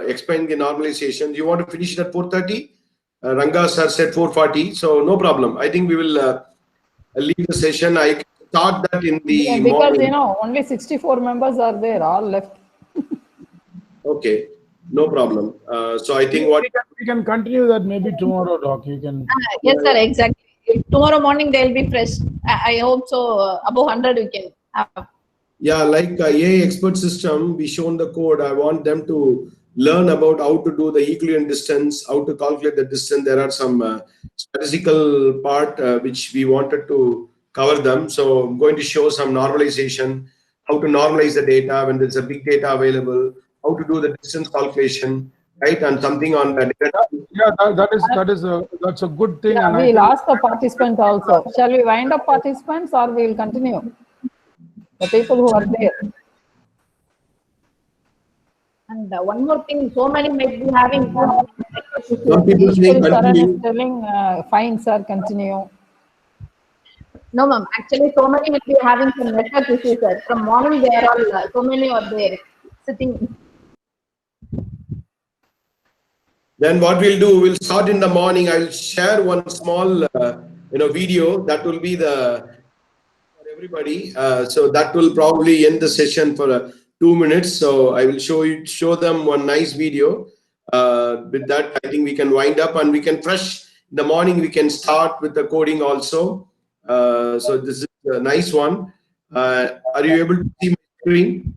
explain the normalization. You want to finish it at 4:30? Ranga sir said 4:40, so no problem. I think we will leave the session. I can start that in the
because
morning.
you know only 64 members are there, all left.
Okay, no problem. So I think
we can continue that maybe tomorrow, Doc. You can.
Yes, sir, exactly. Tomorrow morning they'll be fresh. I hope so. Above 100 we can have.
Yeah, like AI expert system, we shown the code. I want them to learn about how to do the equivalent distance, how to calculate the distance. There are some statistical part which we wanted to cover them. So I'm going to show some normalization, how to normalize the data when there's a big data available, how to do the distance calculation, right? And something on the data.
Yeah, that's a good thing.
Yeah,
and
we'll ask the participants also. Shall we wind up participants or we'll continue? The people who are there.
And one more thing, so many might be having.
Some people say
Saran
continue.
is telling, fine, sir, continue.
No, ma'am. Actually, so many will be having some network issues, sir. From morning, they are all, so many are there sitting.
Then what we'll do, we'll start in the morning. I'll share one small, video that will be for everybody. So that will probably end the session for 2 minutes. So I will show them one nice video. With that, I think we can wind up and we can fresh in the morning. We can start with the coding also. So this is a nice one. Are you able to see my screen?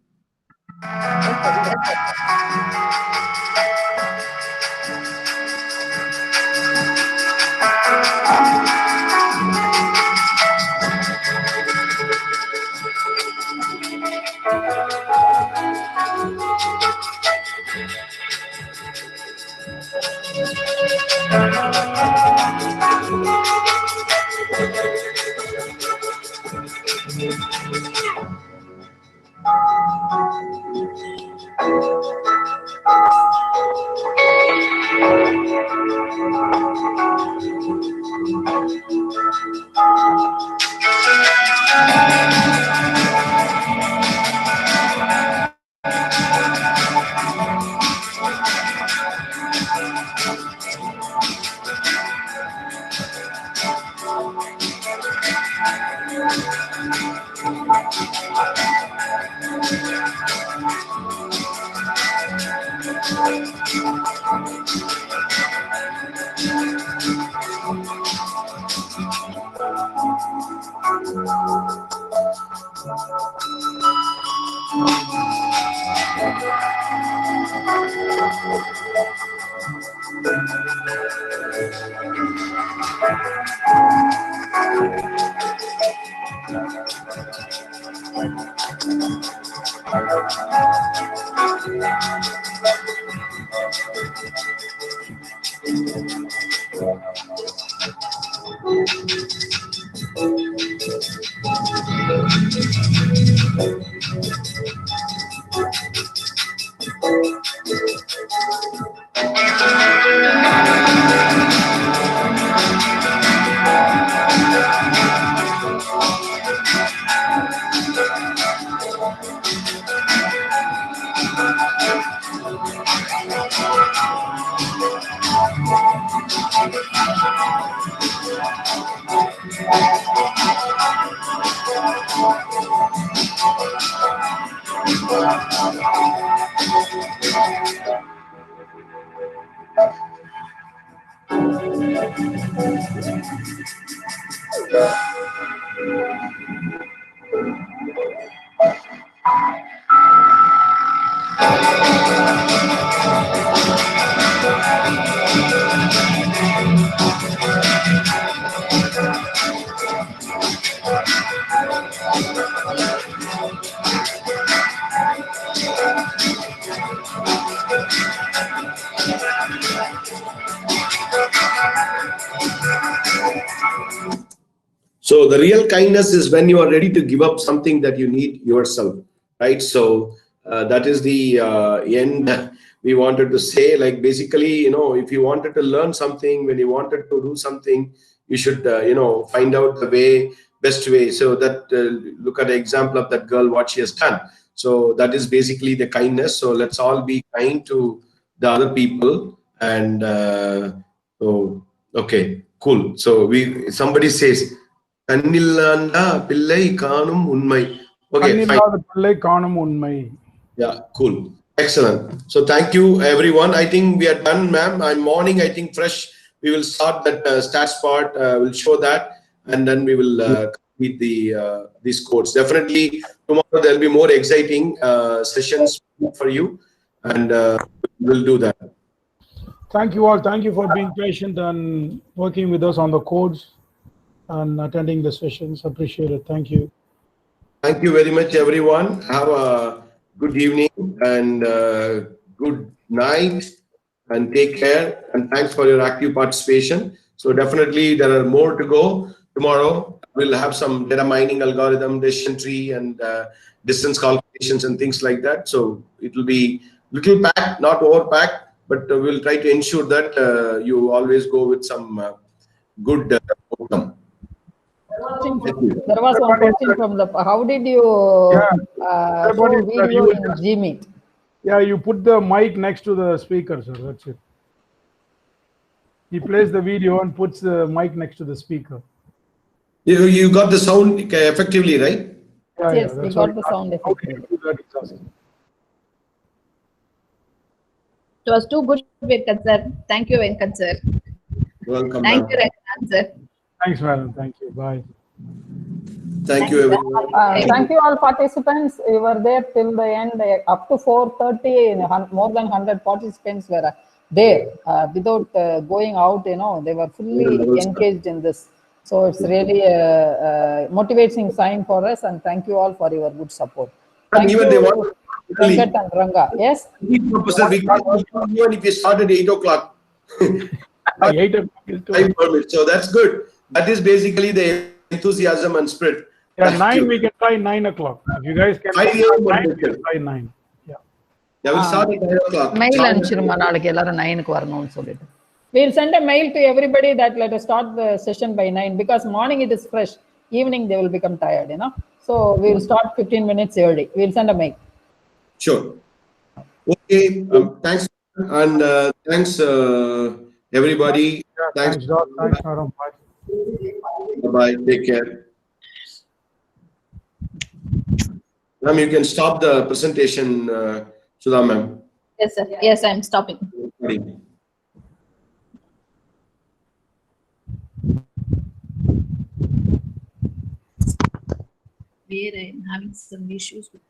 So the real kindness is when you are ready to give up something that you need yourself, right? So that is the end we wanted to say. Like basically, if you wanted to learn something, when you wanted to do something, you should, find out the best way. So that look at the example of that girl, what she has done. So that is basically the kindness. So let's all be kind to the other people. And so okay, cool. So somebody says, கண்ணில்லாண்டா பிள்ளை காணும் உண்மை. Okay,
கண்ணில்லாத பிள்ளை காணும் உண்மை.
Yeah, cool. Excellent. So thank you, everyone. I think we are done, ma'am. I'm morning, I think fresh. We will start that stats part. We'll show that, and then we will complete these codes. Definitely tomorrow there'll be more exciting sessions for you, and we'll do that.
Thank you all. Thank you for being patient and working with us on the codes and attending the sessions. Appreciate it. Thank you.
Thank you very much, everyone. Have a good evening and good night, and take care. And thanks for your active participation. So definitely there are more to go. Tomorrow we'll have some data mining algorithm, decision tree, and distance calculations and things like that. So it will be little packed, not overpacked, but we'll try to ensure that you always go with some good outcome.
There was one question from how did you show video in Gmeet?
Yeah, you put the mic next to the speaker, sir. That's it. He plays the video and puts the mic next to the speaker.
You got the sound effectively, right?
Yeah,
Yes, we
that's
got
how
the
he-
sound
how can you
effectively.
do that exactly?
It was too good, Venkat sir. Thank you, Venkat sir.
Welcome,
Thank
ma'am.
you, Ranganath sir.
Thanks, madam. Thank you. Bye.
Thank you, everyone.
Thank you all participants. You were there till the end. Up to 4:30, more than 100 participants were there without going out. They were fully engaged in this. So it's really a motivating sign for us. And thank you all for your good support.
And
Thank
even
you,
they want
Venkat and Ranga. Yes.
Professor, we can't even if we start at 8 o'clock.
8 o'clock is too.
Time permit. So that's good. That is basically the enthusiasm and spirit.
Yeah,
Thank
9
you.
we can try 9 o'clock. If you guys can
5 a.m.
try 9, we
Monday.
can try 9. Yeah.
Yeah, we'll start at 9 o'clock.
Mail அனுப்பிச்சிருமா நாளைக்கு எல்லாரும் 9க்கு வரணும்னு சொல்லிட்டு. We'll send a mail to everybody that let us start the session by 9 because morning it is fresh. Evening they will become tired, So we'll start 15 minutes early. We'll send a mail.
Sure. Okay. Thanks. And thanks, everybody.
Yeah,
Thanks.
thanks, Doc. Thanks, madam. Bye.
Bye-bye. Take care. Ma'am, you can stop the presentation, Sudha ma'am.
Yes, sir. Yes, I'm stopping.
Sorry.
Where I'm having some issues with